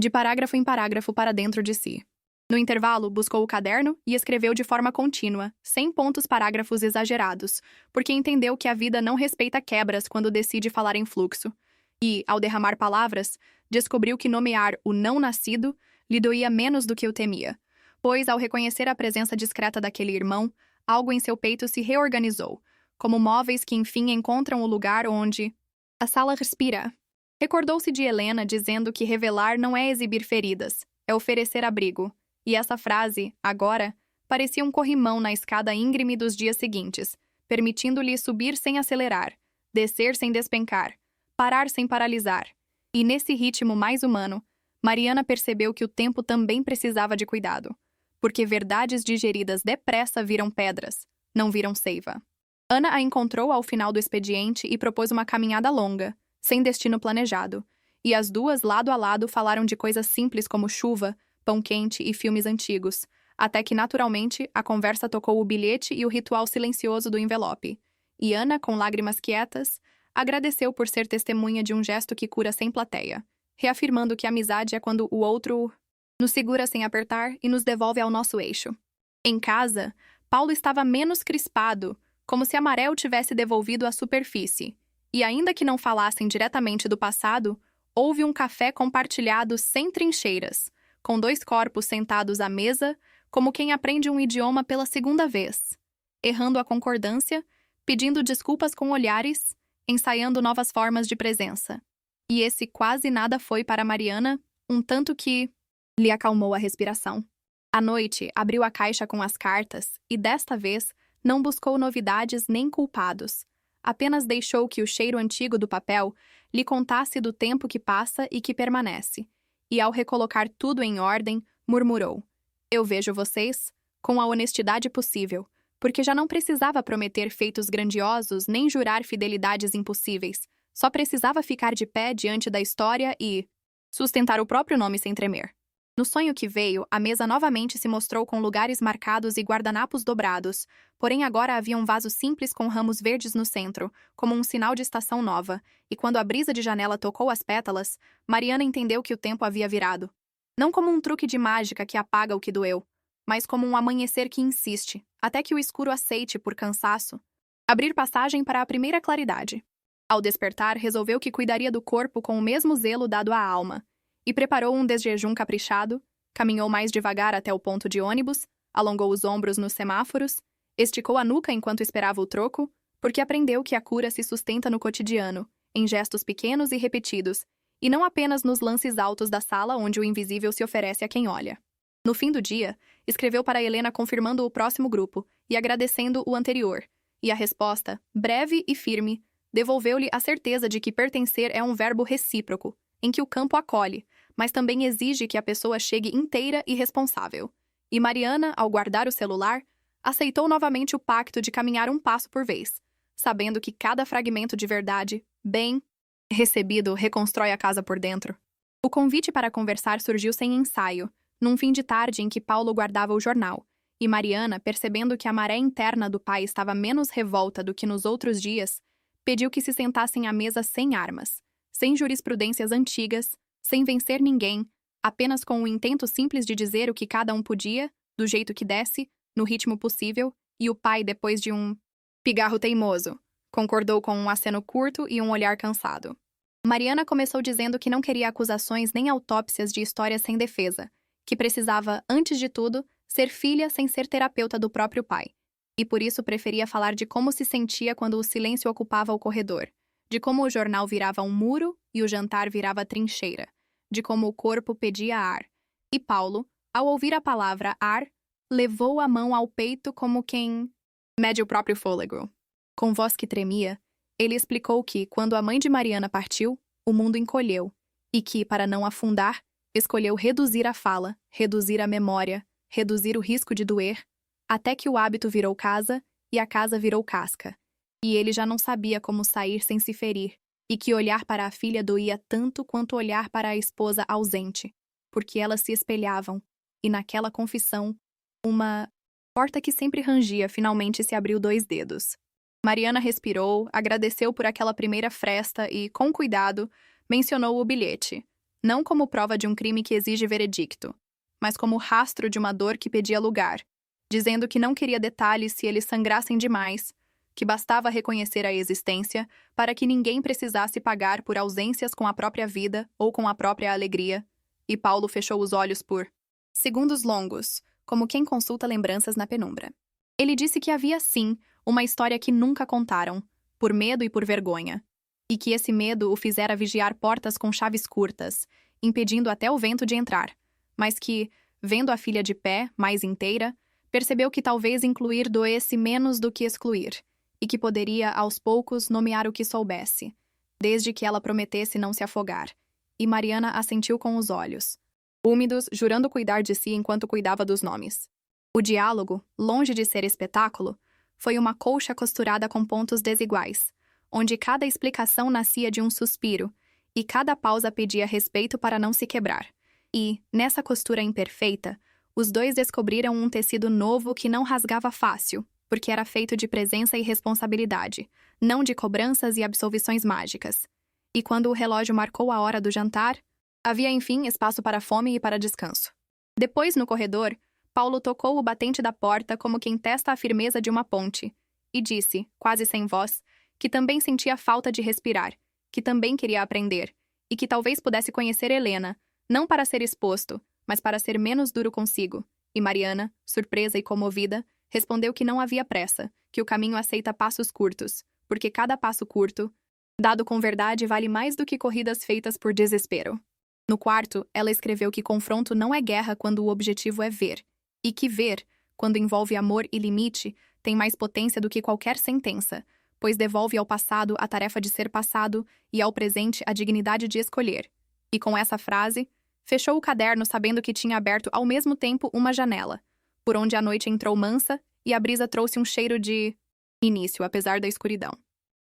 de parágrafo em parágrafo para dentro de si. No intervalo, buscou o caderno e escreveu de forma contínua, sem pontos parágrafos exagerados, porque entendeu que a vida não respeita quebras quando decide falar em fluxo, E, ao derramar palavras, descobriu que nomear o não-nascido lhe doía menos do que o temia, pois, ao reconhecer a presença discreta daquele irmão, algo em seu peito se reorganizou, como móveis que enfim encontram o lugar onde a sala respira. Recordou-se de Helena dizendo que revelar não é exibir feridas, é oferecer abrigo, e essa frase, agora, parecia um corrimão na escada íngreme dos dias seguintes, permitindo-lhe subir sem acelerar, descer sem despencar, parar sem paralisar. E nesse ritmo mais humano, Mariana percebeu que o tempo também precisava de cuidado, porque verdades digeridas depressa viram pedras, não viram seiva. Ana a encontrou ao final do expediente e propôs uma caminhada longa, sem destino planejado, e as duas, lado a lado, falaram de coisas simples como chuva, pão quente e filmes antigos, até que, naturalmente, a conversa tocou o bilhete e o ritual silencioso do envelope. E Ana, com lágrimas quietas, agradeceu por ser testemunha de um gesto que cura sem plateia, reafirmando que a amizade é quando o outro nos segura sem apertar e nos devolve ao nosso eixo. Em casa, Paulo estava menos crispado, como se a maré o tivesse devolvido à superfície. E ainda que não falassem diretamente do passado, houve um café compartilhado sem trincheiras, com dois corpos sentados à mesa, como quem aprende um idioma pela segunda vez, errando a concordância, pedindo desculpas com olhares, ensaiando novas formas de presença. E esse quase nada foi para Mariana, um tanto que lhe acalmou a respiração. À noite, abriu a caixa com as cartas e, desta vez, não buscou novidades nem culpados. Apenas deixou que o cheiro antigo do papel lhe contasse do tempo que passa e que permanece. E, ao recolocar tudo em ordem, murmurou: "Eu vejo vocês com a honestidade possível, porque já não precisava prometer feitos grandiosos nem jurar fidelidades impossíveis. Só precisava ficar de pé diante da história e sustentar o próprio nome sem tremer." No sonho que veio, a mesa novamente se mostrou com lugares marcados e guardanapos dobrados, porém agora havia um vaso simples com ramos verdes no centro, como um sinal de estação nova, e quando a brisa de janela tocou as pétalas, Mariana entendeu que o tempo havia virado. Não como um truque de mágica que apaga o que doeu, mas como um amanhecer que insiste, até que o escuro aceite, por cansaço, abrir passagem para a primeira claridade. Ao despertar, resolveu que cuidaria do corpo com o mesmo zelo dado à alma, e preparou um desjejum caprichado, caminhou mais devagar até o ponto de ônibus, alongou os ombros nos semáforos, esticou a nuca enquanto esperava o troco, porque aprendeu que a cura se sustenta no cotidiano, em gestos pequenos e repetidos, e não apenas nos lances altos da sala onde o invisível se oferece a quem olha. No fim do dia, escreveu para Helena confirmando o próximo grupo e agradecendo o anterior, e a resposta, breve e firme, devolveu-lhe a certeza de que pertencer é um verbo recíproco, em que o campo acolhe, mas também exige que a pessoa chegue inteira e responsável. E Mariana, ao guardar o celular, aceitou novamente o pacto de caminhar um passo por vez, sabendo que cada fragmento de verdade, bem recebido, reconstrói a casa por dentro. O convite para conversar surgiu sem ensaio, num fim de tarde em que Paulo guardava o jornal, e Mariana, percebendo que a maré interna do pai estava menos revolta do que nos outros dias, pediu que se sentassem à mesa sem armas, sem jurisprudências antigas, sem vencer ninguém, apenas com o intento simples de dizer o que cada um podia, do jeito que desse, no ritmo possível, e o pai, depois de um pigarro teimoso, concordou com um aceno curto e um olhar cansado. Mariana começou dizendo que não queria acusações nem autópsias de histórias sem defesa, que precisava, antes de tudo, ser filha sem ser terapeuta do próprio pai, e por isso preferia falar de como se sentia quando o silêncio ocupava o corredor, de como o jornal virava um muro e o jantar virava trincheira, de como o corpo pedia ar. E Paulo, ao ouvir a palavra ar, levou a mão ao peito como quem mede o próprio fôlego. Com voz que tremia, ele explicou que, quando a mãe de Mariana partiu, o mundo encolheu, e que, para não afundar, escolheu reduzir a fala, reduzir a memória, reduzir o risco de doer, até que o hábito virou casa e a casa virou casca. E ele já não sabia como sair sem se ferir, e que olhar para a filha doía tanto quanto olhar para a esposa ausente, porque elas se espelhavam, e naquela confissão, uma porta que sempre rangia finalmente se abriu 2 dedos. Mariana respirou, agradeceu por aquela primeira fresta e, com cuidado, mencionou o bilhete, não como prova de um crime que exige veredicto, mas como rastro de uma dor que pedia lugar, dizendo que não queria detalhes se eles sangrassem demais, que bastava reconhecer a existência para que ninguém precisasse pagar por ausências com a própria vida ou com a própria alegria, e Paulo fechou os olhos por segundos longos, como quem consulta lembranças na penumbra. Ele disse que havia, sim, uma história que nunca contaram, por medo e por vergonha, e que esse medo o fizera vigiar portas com chaves curtas, impedindo até o vento de entrar, mas que, vendo a filha de pé, mais inteira, percebeu que talvez incluir doesse menos do que excluir, e que poderia, aos poucos, nomear o que soubesse, desde que ela prometesse não se afogar. E Mariana assentiu com os olhos, úmidos, jurando cuidar de si enquanto cuidava dos nomes. O diálogo, longe de ser espetáculo, foi uma colcha costurada com pontos desiguais, onde cada explicação nascia de um suspiro, e cada pausa pedia respeito para não se quebrar. E, nessa costura imperfeita, os dois descobriram um tecido novo que não rasgava fácil, porque era feito de presença e responsabilidade, não de cobranças e absolvições mágicas. E quando o relógio marcou a hora do jantar, havia, enfim, espaço para fome e para descanso. Depois, no corredor, Paulo tocou o batente da porta como quem testa a firmeza de uma ponte, e disse, quase sem voz, que também sentia falta de respirar, que também queria aprender, e que talvez pudesse conhecer Helena, não para ser exposto, mas para ser menos duro consigo. E Mariana, surpresa e comovida, respondeu que não havia pressa, que o caminho aceita passos curtos, porque cada passo curto, dado com verdade, vale mais do que corridas feitas por desespero. No quarto, ela escreveu que confronto não é guerra quando o objetivo é ver, e que ver, quando envolve amor e limite, tem mais potência do que qualquer sentença, pois devolve ao passado a tarefa de ser passado e ao presente a dignidade de escolher. E com essa frase, fechou o caderno sabendo que tinha aberto ao mesmo tempo uma janela, por onde a noite entrou mansa e a brisa trouxe um cheiro de início, apesar da escuridão.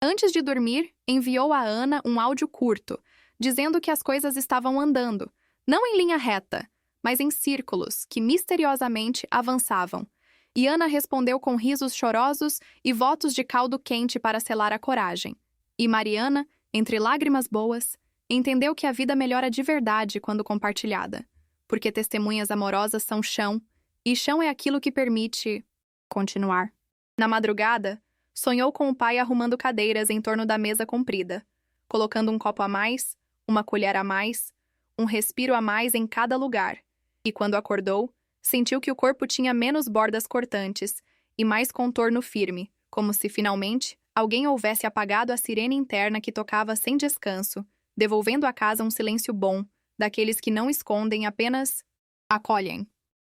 Antes de dormir, enviou a Ana um áudio curto, dizendo que as coisas estavam andando, não em linha reta, mas em círculos que misteriosamente avançavam. E Ana respondeu com risos chorosos e votos de caldo quente para selar a coragem. E Mariana, entre lágrimas boas, entendeu que a vida melhora de verdade quando compartilhada, porque testemunhas amorosas são chão, e chão é aquilo que permite continuar. Na madrugada, sonhou com o pai arrumando cadeiras em torno da mesa comprida, colocando um copo a mais, uma colher a mais, um respiro a mais em cada lugar, e quando acordou, sentiu que o corpo tinha menos bordas cortantes e mais contorno firme, como se, finalmente, alguém houvesse apagado a sirene interna que tocava sem descanso, devolvendo à casa um silêncio bom, daqueles que não escondem, apenas acolhem.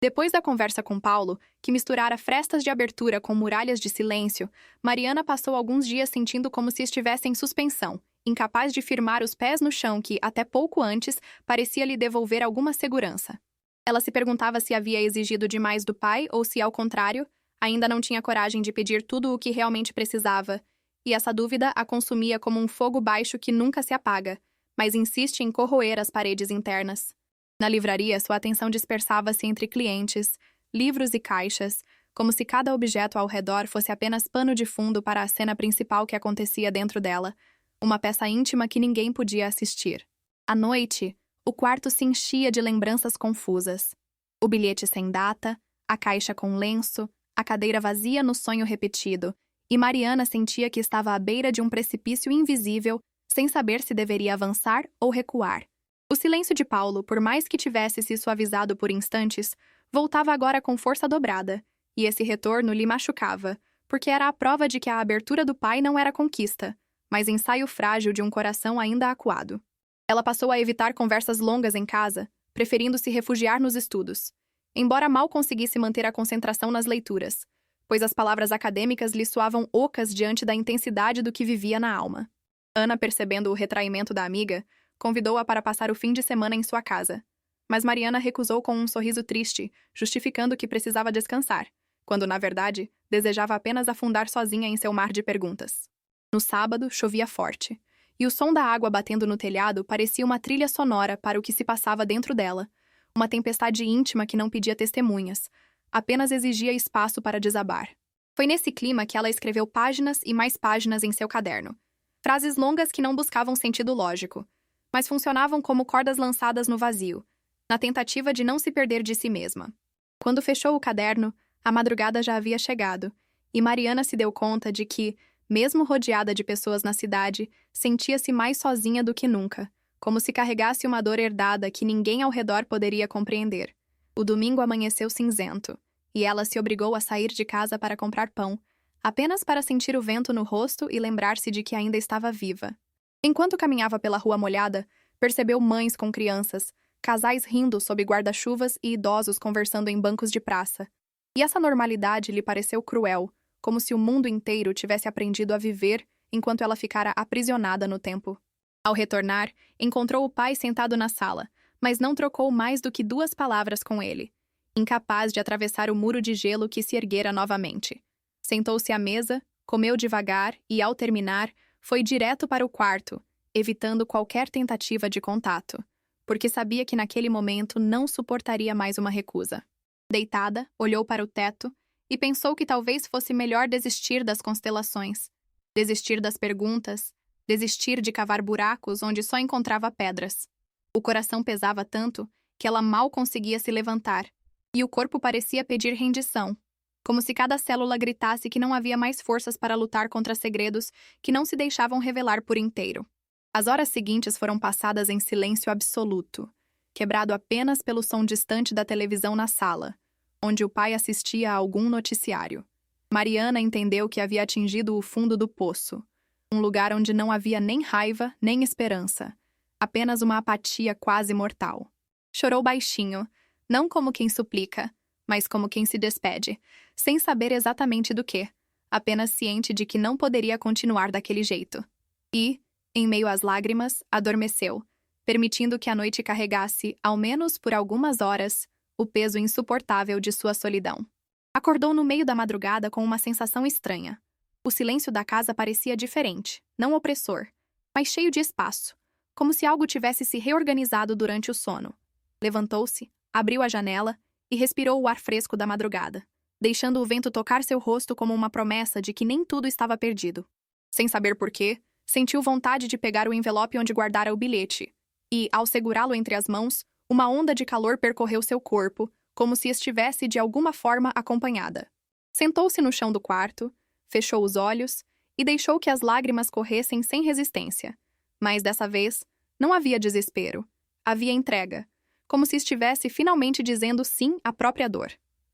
Depois da conversa com Paulo, que misturara frestas de abertura com muralhas de silêncio, Mariana passou alguns dias sentindo como se estivesse em suspensão, incapaz de firmar os pés no chão que, até pouco antes, parecia lhe devolver alguma segurança. Ela se perguntava se havia exigido demais do pai ou se, ao contrário, ainda não tinha coragem de pedir tudo o que realmente precisava, e essa dúvida a consumia como um fogo baixo que nunca se apaga, mas insiste em corroer as paredes internas. Na livraria, sua atenção dispersava-se entre clientes, livros e caixas, como se cada objeto ao redor fosse apenas pano de fundo para a cena principal que acontecia dentro dela, uma peça íntima que ninguém podia assistir. À noite, o quarto se enchia de lembranças confusas. O bilhete sem data, a caixa com lenço, a cadeira vazia no sonho repetido, e Mariana sentia que estava à beira de um precipício invisível, sem saber se deveria avançar ou recuar. O silêncio de Paulo, por mais que tivesse se suavizado por instantes, voltava agora com força dobrada, e esse retorno lhe machucava, porque era a prova de que a abertura do pai não era conquista, mas ensaio frágil de um coração ainda acuado. Ela passou a evitar conversas longas em casa, preferindo se refugiar nos estudos, embora mal conseguisse manter a concentração nas leituras, pois as palavras acadêmicas lhe soavam ocas diante da intensidade do que vivia na alma. Ana, percebendo o retraimento da amiga, convidou-a para passar o fim de semana em sua casa, mas Mariana recusou com um sorriso triste, justificando que precisava descansar, quando, na verdade, desejava apenas afundar sozinha em seu mar de perguntas. No sábado, chovia forte, e o som da água batendo no telhado parecia uma trilha sonora para o que se passava dentro dela, uma tempestade íntima que não pedia testemunhas, apenas exigia espaço para desabar. Foi nesse clima que ela escreveu páginas e mais páginas em seu caderno, frases longas que não buscavam sentido lógico, mas funcionavam como cordas lançadas no vazio, na tentativa de não se perder de si mesma. Quando fechou o caderno, a madrugada já havia chegado, e Mariana se deu conta de que, mesmo rodeada de pessoas na cidade, sentia-se mais sozinha do que nunca, como se carregasse uma dor herdada que ninguém ao redor poderia compreender. O domingo amanheceu cinzento, e ela se obrigou a sair de casa para comprar pão, apenas para sentir o vento no rosto e lembrar-se de que ainda estava viva. Enquanto caminhava pela rua molhada, percebeu mães com crianças, casais rindo sob guarda-chuvas e idosos conversando em bancos de praça. E essa normalidade lhe pareceu cruel, como se o mundo inteiro tivesse aprendido a viver enquanto ela ficara aprisionada no tempo. Ao retornar, encontrou o pai sentado na sala, mas não trocou mais do que 2 palavras com ele, incapaz de atravessar o muro de gelo que se erguera novamente. Sentou-se à mesa, comeu devagar e, ao terminar, foi direto para o quarto, evitando qualquer tentativa de contato, porque sabia que naquele momento não suportaria mais uma recusa. Deitada, olhou para o teto e pensou que talvez fosse melhor desistir das constelações, desistir das perguntas, desistir de cavar buracos onde só encontrava pedras. O coração pesava tanto que ela mal conseguia se levantar, e o corpo parecia pedir rendição, como se cada célula gritasse que não havia mais forças para lutar contra segredos que não se deixavam revelar por inteiro. As horas seguintes foram passadas em silêncio absoluto, quebrado apenas pelo som distante da televisão na sala, onde o pai assistia a algum noticiário. Mariana entendeu que havia atingido o fundo do poço, um lugar onde não havia nem raiva nem esperança, apenas uma apatia quase mortal. Chorou baixinho, não como quem suplica, mas como quem se despede, sem saber exatamente do que, apenas ciente de que não poderia continuar daquele jeito. E, em meio às lágrimas, adormeceu, permitindo que a noite carregasse, ao menos por algumas horas, o peso insuportável de sua solidão. Acordou no meio da madrugada com uma sensação estranha. O silêncio da casa parecia diferente, não opressor, mas cheio de espaço, como se algo tivesse se reorganizado durante o sono. Levantou-se, abriu a janela e respirou o ar fresco da madrugada, deixando o vento tocar seu rosto como uma promessa de que nem tudo estava perdido. Sem saber por quê, sentiu vontade de pegar o envelope onde guardara o bilhete, e, ao segurá-lo entre as mãos, uma onda de calor percorreu seu corpo, como se estivesse de alguma forma acompanhada. Sentou-se no chão do quarto, fechou os olhos e deixou que as lágrimas corressem sem resistência. Mas dessa vez, não havia desespero. Havia entrega, como se estivesse finalmente dizendo sim à própria dor.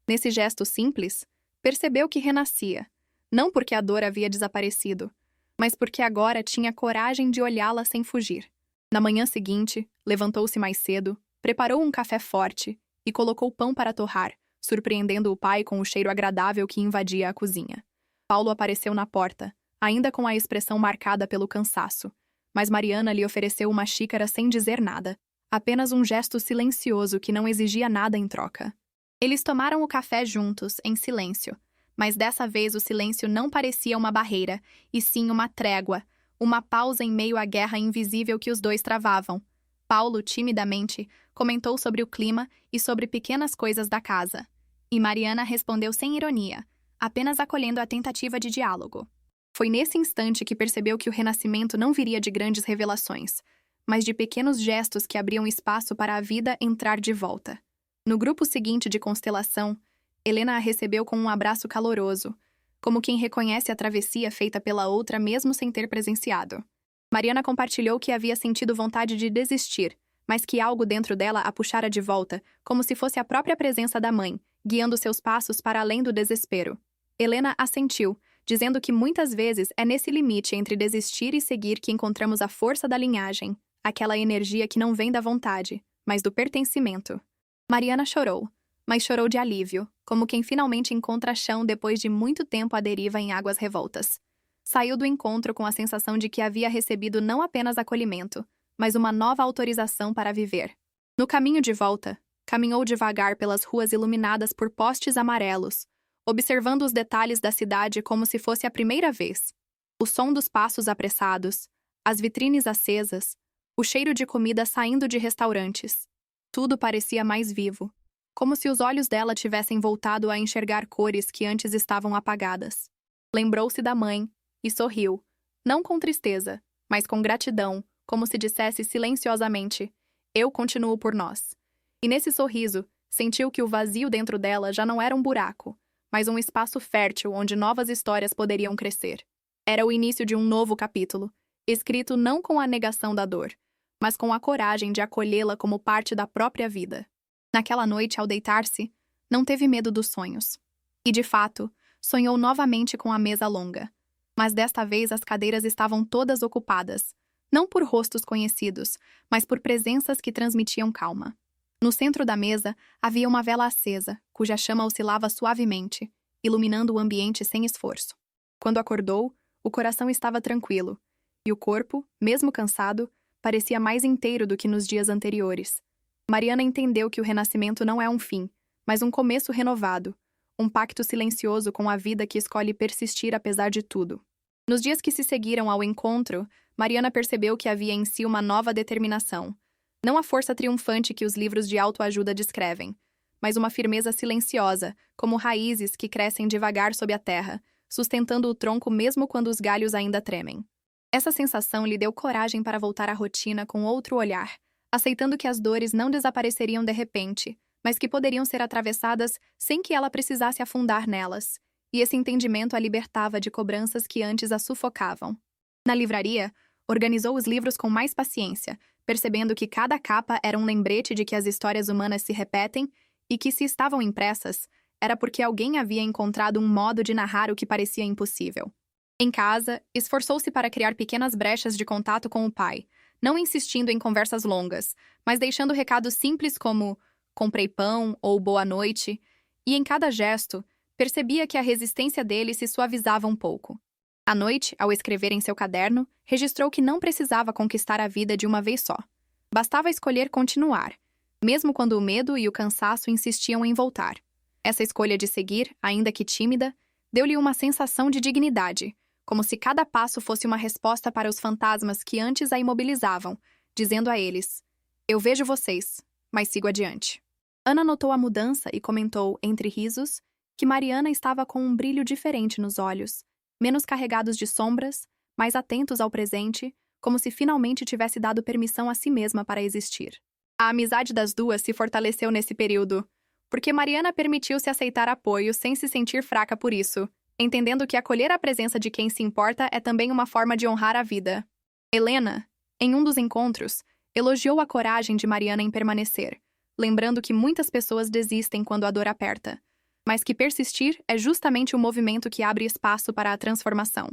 Nesse gesto simples, percebeu que renascia, não porque a dor havia desaparecido, mas porque agora tinha coragem de olhá-la sem fugir. Na manhã seguinte, levantou-se mais cedo, preparou um café forte e colocou pão para torrar, surpreendendo o pai com o cheiro agradável que invadia a cozinha. Paulo apareceu na porta, ainda com a expressão marcada pelo cansaço, mas Mariana lhe ofereceu uma xícara sem dizer nada, apenas um gesto silencioso que não exigia nada em troca. Eles tomaram o café juntos, em silêncio, mas dessa vez o silêncio não parecia uma barreira, e sim uma trégua, uma pausa em meio à guerra invisível que os dois travavam. Paulo, timidamente, comentou sobre o clima e sobre pequenas coisas da casa. E Mariana respondeu sem ironia, apenas acolhendo a tentativa de diálogo. Foi nesse instante que percebeu que o renascimento não viria de grandes revelações, mas de pequenos gestos que abriam espaço para a vida entrar de volta. No grupo seguinte de constelação, Helena a recebeu com um abraço caloroso, como quem reconhece a travessia feita pela outra mesmo sem ter presenciado. Mariana compartilhou que havia sentido vontade de desistir, mas que algo dentro dela a puxara de volta, como se fosse a própria presença da mãe, guiando seus passos para além do desespero. Helena assentiu, dizendo que muitas vezes é nesse limite entre desistir e seguir que encontramos a força da linhagem, aquela energia que não vem da vontade, mas do pertencimento. Mariana chorou, mas chorou de alívio, como quem finalmente encontra chão depois de muito tempo à deriva em águas revoltas. Saiu do encontro com a sensação de que havia recebido não apenas acolhimento, mas uma nova autorização para viver. No caminho de volta, caminhou devagar pelas ruas iluminadas por postes amarelos, observando os detalhes da cidade como se fosse a primeira vez. O som dos passos apressados, as vitrines acesas, o cheiro de comida saindo de restaurantes. Tudo parecia mais vivo, como se os olhos dela tivessem voltado a enxergar cores que antes estavam apagadas. Lembrou-se da mãe e sorriu, não com tristeza, mas com gratidão, como se dissesse silenciosamente: "Eu continuo por nós." E nesse sorriso, sentiu que o vazio dentro dela já não era um buraco, mas um espaço fértil onde novas histórias poderiam crescer. Era o início de um novo capítulo, escrito não com a negação da dor, mas com a coragem de acolhê-la como parte da própria vida. Naquela noite, ao deitar-se, não teve medo dos sonhos. E, de fato, sonhou novamente com a mesa longa. Mas desta vez as cadeiras estavam todas ocupadas, não por rostos conhecidos, mas por presenças que transmitiam calma. No centro da mesa havia uma vela acesa, cuja chama oscilava suavemente, iluminando o ambiente sem esforço. Quando acordou, o coração estava tranquilo, e o corpo, mesmo cansado, parecia mais inteiro do que nos dias anteriores. Mariana entendeu que o renascimento não é um fim, mas um começo renovado, um pacto silencioso com a vida que escolhe persistir apesar de tudo. Nos dias que se seguiram ao encontro, Mariana percebeu que havia em si uma nova determinação. Não a força triunfante que os livros de autoajuda descrevem, mas uma firmeza silenciosa, como raízes que crescem devagar sob a terra, sustentando o tronco mesmo quando os galhos ainda tremem. Essa sensação lhe deu coragem para voltar à rotina com outro olhar, aceitando que as dores não desapareceriam de repente, mas que poderiam ser atravessadas sem que ela precisasse afundar nelas, e esse entendimento a libertava de cobranças que antes a sufocavam. Na livraria, organizou os livros com mais paciência, percebendo que cada capa era um lembrete de que as histórias humanas se repetem e que, se estavam impressas, era porque alguém havia encontrado um modo de narrar o que parecia impossível. Em casa, esforçou-se para criar pequenas brechas de contato com o pai, não insistindo em conversas longas, mas deixando recados simples como "comprei pão" ou "boa noite", e em cada gesto, percebia que a resistência dele se suavizava um pouco. À noite, ao escrever em seu caderno, registrou que não precisava conquistar a vida de uma vez só. Bastava escolher continuar, mesmo quando o medo e o cansaço insistiam em voltar. Essa escolha de seguir, ainda que tímida, deu-lhe uma sensação de dignidade, como se cada passo fosse uma resposta para os fantasmas que antes a imobilizavam, dizendo a eles: "Eu vejo vocês, mas sigo adiante." Ana notou a mudança e comentou, entre risos, que Mariana estava com um brilho diferente nos olhos, menos carregados de sombras, mais atentos ao presente, como se finalmente tivesse dado permissão a si mesma para existir. A amizade das duas se fortaleceu nesse período, porque Mariana permitiu-se aceitar apoio sem se sentir fraca por isso, entendendo que acolher a presença de quem se importa é também uma forma de honrar a vida. Helena, em um dos encontros, elogiou a coragem de Mariana em permanecer, lembrando que muitas pessoas desistem quando a dor aperta, mas que persistir é justamente o movimento que abre espaço para a transformação.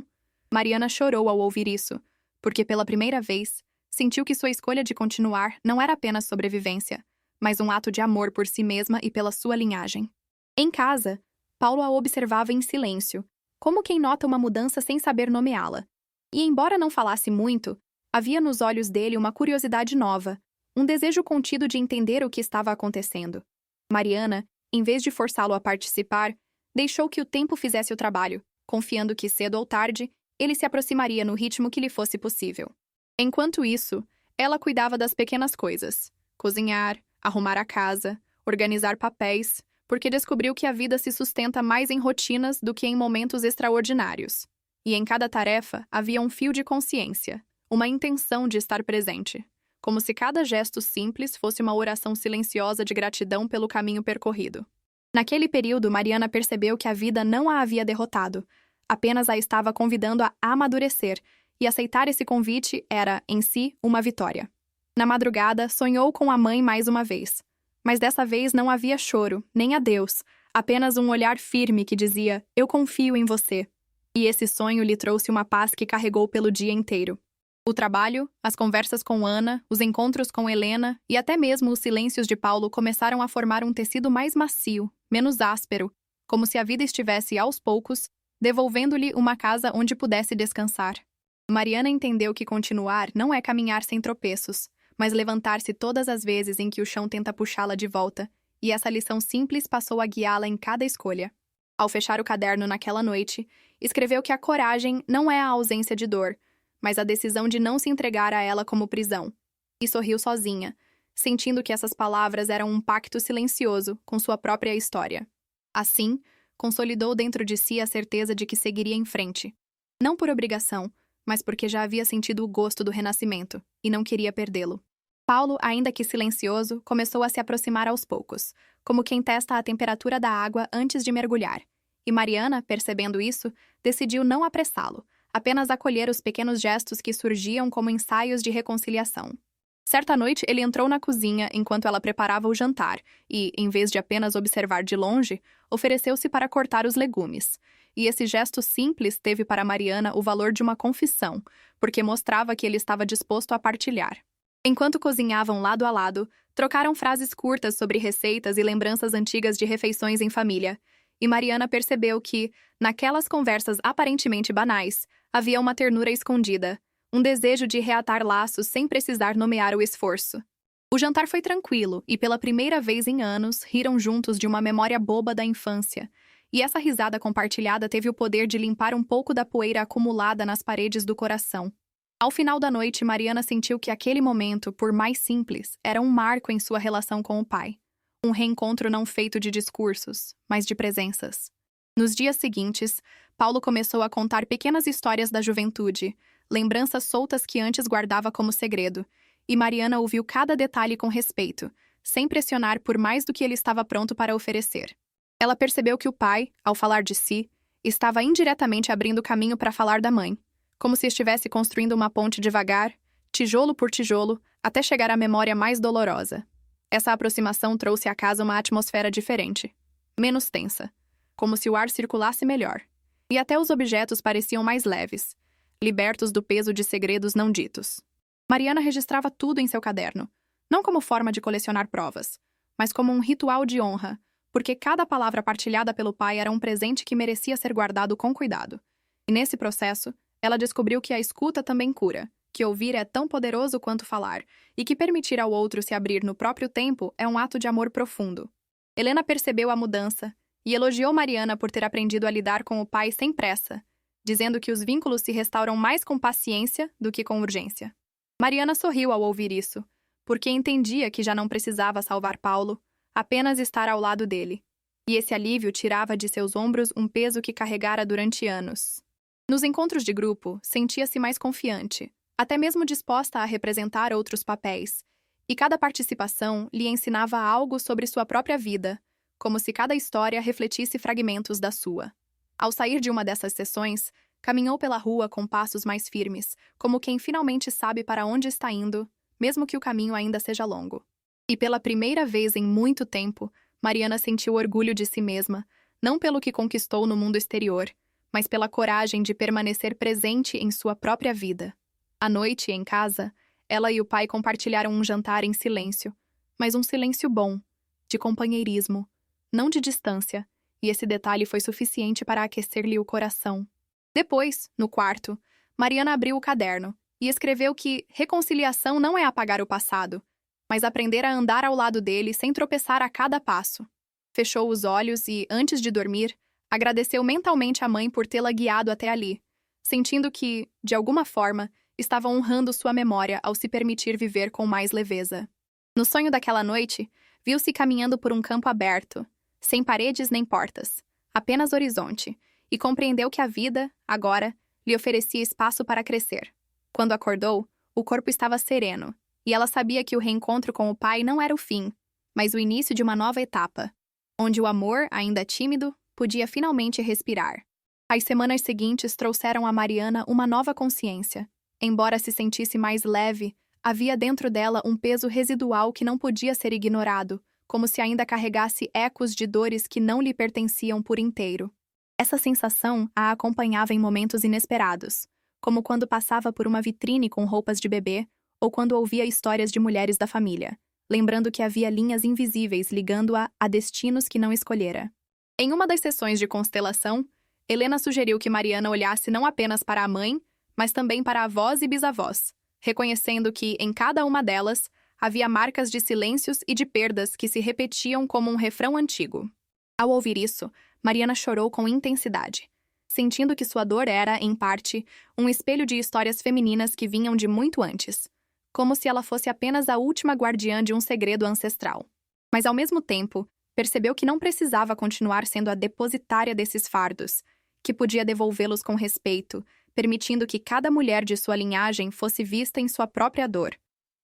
Mariana chorou ao ouvir isso, porque pela primeira vez, sentiu que sua escolha de continuar não era apenas sobrevivência, mas um ato de amor por si mesma e pela sua linhagem. Em casa, Paulo a observava em silêncio, como quem nota uma mudança sem saber nomeá-la. E embora não falasse muito, havia nos olhos dele uma curiosidade nova, um desejo contido de entender o que estava acontecendo. Mariana, em vez de forçá-lo a participar, deixou que o tempo fizesse o trabalho, confiando que, cedo ou tarde, ele se aproximaria no ritmo que lhe fosse possível. Enquanto isso, ela cuidava das pequenas coisas: cozinhar, arrumar a casa, organizar papéis, porque descobriu que a vida se sustenta mais em rotinas do que em momentos extraordinários. E em cada tarefa havia um fio de consciência, uma intenção de estar presente, como se cada gesto simples fosse uma oração silenciosa de gratidão pelo caminho percorrido. Naquele período, Mariana percebeu que a vida não a havia derrotado, apenas a estava convidando a amadurecer, e aceitar esse convite era, em si, uma vitória. Na madrugada, sonhou com a mãe mais uma vez. Mas dessa vez não havia choro, nem adeus, apenas um olhar firme que dizia: "Eu confio em você." E esse sonho lhe trouxe uma paz que carregou pelo dia inteiro. O trabalho, as conversas com Ana, os encontros com Helena e até mesmo os silêncios de Paulo começaram a formar um tecido mais macio, menos áspero, como se a vida estivesse, aos poucos, devolvendo-lhe uma casa onde pudesse descansar. Mariana entendeu que continuar não é caminhar sem tropeços, mas levantar-se todas as vezes em que o chão tenta puxá-la de volta, e essa lição simples passou a guiá-la em cada escolha. Ao fechar o caderno naquela noite, escreveu que a coragem não é a ausência de dor, mas a decisão de não se entregar a ela como prisão. E sorriu sozinha, sentindo que essas palavras eram um pacto silencioso com sua própria história. Assim, consolidou dentro de si a certeza de que seguiria em frente. Não por obrigação, mas porque já havia sentido o gosto do renascimento, e não queria perdê-lo. Paulo, ainda que silencioso, começou a se aproximar aos poucos, como quem testa a temperatura da água antes de mergulhar. E Mariana, percebendo isso, decidiu não apressá-lo, apenas acolher os pequenos gestos que surgiam como ensaios de reconciliação. Certa noite, ele entrou na cozinha enquanto ela preparava o jantar e, em vez de apenas observar de longe, ofereceu-se para cortar os legumes. E esse gesto simples teve para Mariana o valor de uma confissão, porque mostrava que ele estava disposto a partilhar. Enquanto cozinhavam lado a lado, trocaram frases curtas sobre receitas e lembranças antigas de refeições em família, e Mariana percebeu que, naquelas conversas aparentemente banais, havia uma ternura escondida, um desejo de reatar laços sem precisar nomear o esforço. O jantar foi tranquilo e, pela primeira vez em anos, riram juntos de uma memória boba da infância, e essa risada compartilhada teve o poder de limpar um pouco da poeira acumulada nas paredes do coração. Ao final da noite, Mariana sentiu que aquele momento, por mais simples, era um marco em sua relação com o pai. Um reencontro não feito de discursos, mas de presenças. Nos dias seguintes, Paulo começou a contar pequenas histórias da juventude, lembranças soltas que antes guardava como segredo, e Mariana ouviu cada detalhe com respeito, sem pressionar por mais do que ele estava pronto para oferecer. Ela percebeu que o pai, ao falar de si, estava indiretamente abrindo caminho para falar da mãe, como se estivesse construindo uma ponte devagar, tijolo por tijolo, até chegar à memória mais dolorosa. Essa aproximação trouxe à casa uma atmosfera diferente, menos tensa, como se o ar circulasse melhor. E até os objetos pareciam mais leves, libertos do peso de segredos não ditos. Mariana registrava tudo em seu caderno, não como forma de colecionar provas, mas como um ritual de honra, porque cada palavra partilhada pelo pai era um presente que merecia ser guardado com cuidado. E nesse processo, ela descobriu que a escuta também cura, que ouvir é tão poderoso quanto falar, e que permitir ao outro se abrir no próprio tempo é um ato de amor profundo. Helena percebeu a mudança e elogiou Mariana por ter aprendido a lidar com o pai sem pressa, dizendo que os vínculos se restauram mais com paciência do que com urgência. Mariana sorriu ao ouvir isso, porque entendia que já não precisava salvar Paulo, apenas estar ao lado dele. E esse alívio tirava de seus ombros um peso que carregara durante anos. Nos encontros de grupo, sentia-se mais confiante, até mesmo disposta a representar outros papéis, e cada participação lhe ensinava algo sobre sua própria vida, como se cada história refletisse fragmentos da sua. Ao sair de uma dessas sessões, caminhou pela rua com passos mais firmes, como quem finalmente sabe para onde está indo, mesmo que o caminho ainda seja longo. E pela primeira vez em muito tempo, Mariana sentiu orgulho de si mesma, não pelo que conquistou no mundo exterior, mas pela coragem de permanecer presente em sua própria vida. À noite, em casa, ela e o pai compartilharam um jantar em silêncio, mas um silêncio bom, de companheirismo, não de distância, e esse detalhe foi suficiente para aquecer-lhe o coração. Depois, no quarto, Mariana abriu o caderno e escreveu que reconciliação não é apagar o passado, mas aprender a andar ao lado dele sem tropeçar a cada passo. Fechou os olhos e, antes de dormir, agradeceu mentalmente à mãe por tê-la guiado até ali, sentindo que, de alguma forma, estava honrando sua memória ao se permitir viver com mais leveza. No sonho daquela noite, viu-se caminhando por um campo aberto, sem paredes nem portas, apenas horizonte, e compreendeu que a vida, agora, lhe oferecia espaço para crescer. Quando acordou, o corpo estava sereno, e ela sabia que o reencontro com o pai não era o fim, mas o início de uma nova etapa, onde o amor, ainda tímido, podia finalmente respirar. As semanas seguintes trouxeram a Mariana uma nova consciência. Embora se sentisse mais leve, havia dentro dela um peso residual que não podia ser ignorado, como se ainda carregasse ecos de dores que não lhe pertenciam por inteiro. Essa sensação a acompanhava em momentos inesperados, como quando passava por uma vitrine com roupas de bebê ou quando ouvia histórias de mulheres da família, lembrando que havia linhas invisíveis ligando-a a destinos que não escolhera. Em uma das sessões de constelação, Helena sugeriu que Mariana olhasse não apenas para a mãe, mas também para avós e bisavós, reconhecendo que, em cada uma delas, havia marcas de silêncios e de perdas que se repetiam como um refrão antigo. Ao ouvir isso, Mariana chorou com intensidade, sentindo que sua dor era, em parte, um espelho de histórias femininas que vinham de muito antes, como se ela fosse apenas a última guardiã de um segredo ancestral. Mas, ao mesmo tempo, percebeu que não precisava continuar sendo a depositária desses fardos, que podia devolvê-los com respeito, permitindo que cada mulher de sua linhagem fosse vista em sua própria dor.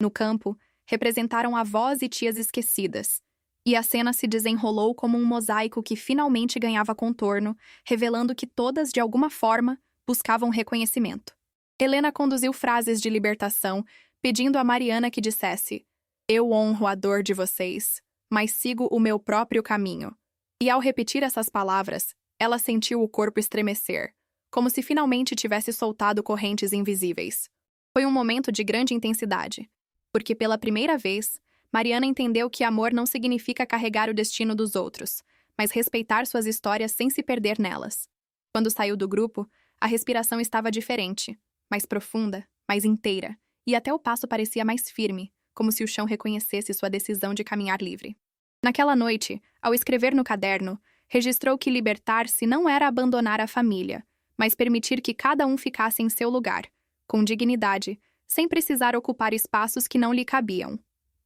No campo, representaram avós e tias esquecidas, e a cena se desenrolou como um mosaico que finalmente ganhava contorno, revelando que todas, de alguma forma, buscavam reconhecimento. Helena conduziu frases de libertação, pedindo a Mariana que dissesse: "Eu honro a dor de vocês, mas sigo o meu próprio caminho." E ao repetir essas palavras, ela sentiu o corpo estremecer, como se finalmente tivesse soltado correntes invisíveis. Foi um momento de grande intensidade, porque pela primeira vez, Mariana entendeu que amor não significa carregar o destino dos outros, mas respeitar suas histórias sem se perder nelas. Quando saiu do grupo, a respiração estava diferente, mais profunda, mais inteira, e até o passo parecia mais firme, como se o chão reconhecesse sua decisão de caminhar livre. Naquela noite, ao escrever no caderno, registrou que libertar-se não era abandonar a família, mas permitir que cada um ficasse em seu lugar, com dignidade, sem precisar ocupar espaços que não lhe cabiam.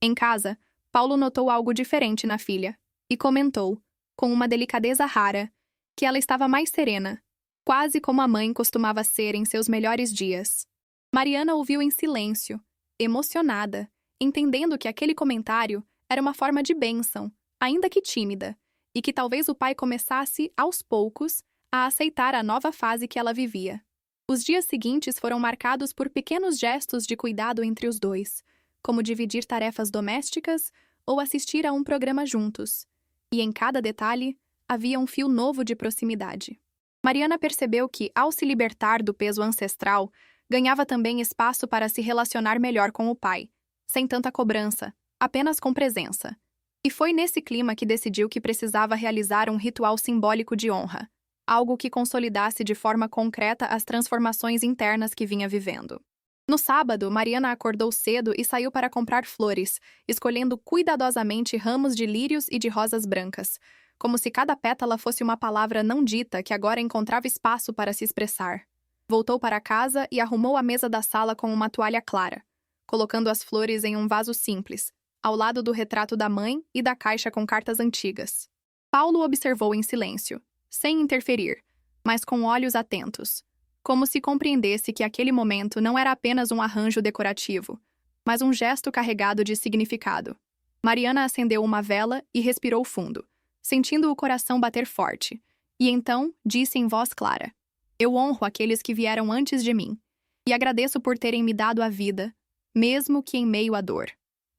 Em casa, Paulo notou algo diferente na filha e comentou, com uma delicadeza rara, que ela estava mais serena, quase como a mãe costumava ser em seus melhores dias. Mariana ouviu em silêncio, emocionada, entendendo que aquele comentário era uma forma de bênção, ainda que tímida, e que talvez o pai começasse, aos poucos, a aceitar a nova fase que ela vivia. Os dias seguintes foram marcados por pequenos gestos de cuidado entre os dois, como dividir tarefas domésticas ou assistir a um programa juntos. E em cada detalhe, havia um fio novo de proximidade. Mariana percebeu que, ao se libertar do peso ancestral, ganhava também espaço para se relacionar melhor com o pai, sem tanta cobrança, apenas com presença. E foi nesse clima que decidiu que precisava realizar um ritual simbólico de honra, algo que consolidasse de forma concreta as transformações internas que vinha vivendo. No sábado, Mariana acordou cedo e saiu para comprar flores, escolhendo cuidadosamente ramos de lírios e de rosas brancas, como se cada pétala fosse uma palavra não dita que agora encontrava espaço para se expressar. Voltou para casa e arrumou a mesa da sala com uma toalha clara, colocando as flores em um vaso simples, ao lado do retrato da mãe e da caixa com cartas antigas. Paulo observou em silêncio, sem interferir, mas com olhos atentos, como se compreendesse que aquele momento não era apenas um arranjo decorativo, mas um gesto carregado de significado. Mariana acendeu uma vela e respirou fundo, sentindo o coração bater forte, e então disse em voz clara: "Eu honro aqueles que vieram antes de mim, e agradeço por terem me dado a vida, mesmo que em meio à dor."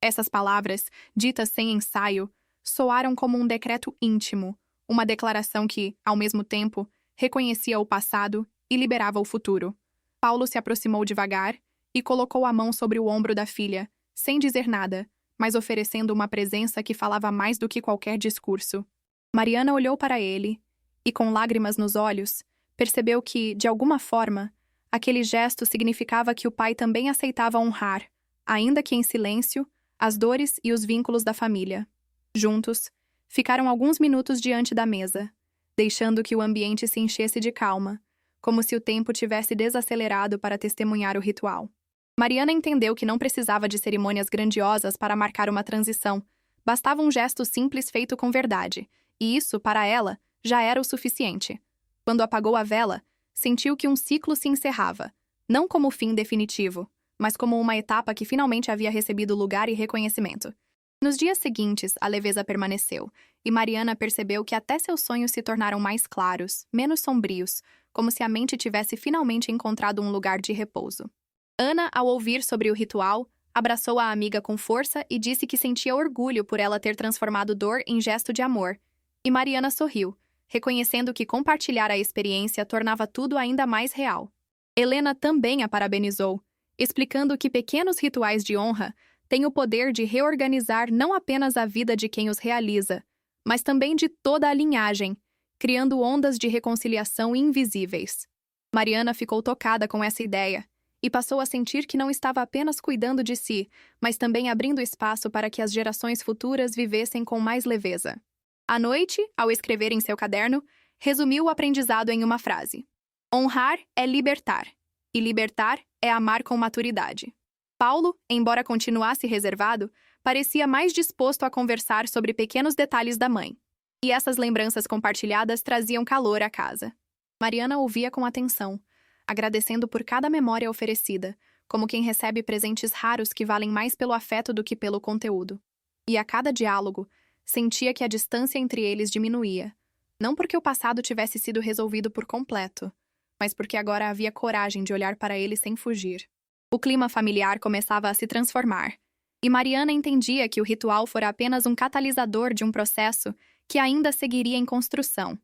Essas palavras, ditas sem ensaio, soaram como um decreto íntimo, uma declaração que, ao mesmo tempo, reconhecia o passado e liberava o futuro. Paulo se aproximou devagar e colocou a mão sobre o ombro da filha, sem dizer nada, mas oferecendo uma presença que falava mais do que qualquer discurso. Mariana olhou para ele e, com lágrimas nos olhos, percebeu que, de alguma forma, aquele gesto significava que o pai também aceitava honrar, ainda que em silêncio, as dores e os vínculos da família. Juntos, ficaram alguns minutos diante da mesa, deixando que o ambiente se enchesse de calma, como se o tempo tivesse desacelerado para testemunhar o ritual. Mariana entendeu que não precisava de cerimônias grandiosas para marcar uma transição, bastava um gesto simples feito com verdade, e isso, para ela, já era o suficiente. Quando apagou a vela, sentiu que um ciclo se encerrava, não como fim definitivo, mas como uma etapa que finalmente havia recebido lugar e reconhecimento. Nos dias seguintes, a leveza permaneceu, e Mariana percebeu que até seus sonhos se tornaram mais claros, menos sombrios, como se a mente tivesse finalmente encontrado um lugar de repouso. Ana, ao ouvir sobre o ritual, abraçou a amiga com força e disse que sentia orgulho por ela ter transformado dor em gesto de amor. E Mariana sorriu, reconhecendo que compartilhar a experiência tornava tudo ainda mais real. Helena também a parabenizou, explicando que pequenos rituais de honra têm o poder de reorganizar não apenas a vida de quem os realiza, mas também de toda a linhagem, criando ondas de reconciliação invisíveis. Mariana ficou tocada com essa ideia e passou a sentir que não estava apenas cuidando de si, mas também abrindo espaço para que as gerações futuras vivessem com mais leveza. À noite, ao escrever em seu caderno, resumiu o aprendizado em uma frase: "Honrar é libertar, e libertar é amar com maturidade." Paulo, embora continuasse reservado, parecia mais disposto a conversar sobre pequenos detalhes da mãe. E essas lembranças compartilhadas traziam calor à casa. Mariana ouvia com atenção, agradecendo por cada memória oferecida, como quem recebe presentes raros que valem mais pelo afeto do que pelo conteúdo. E a cada diálogo, sentia que a distância entre eles diminuía, não porque o passado tivesse sido resolvido por completo, mas porque agora havia coragem de olhar para ele sem fugir. O clima familiar começava a se transformar, e Mariana entendia que o ritual fora apenas um catalisador de um processo que ainda seguiria em construção.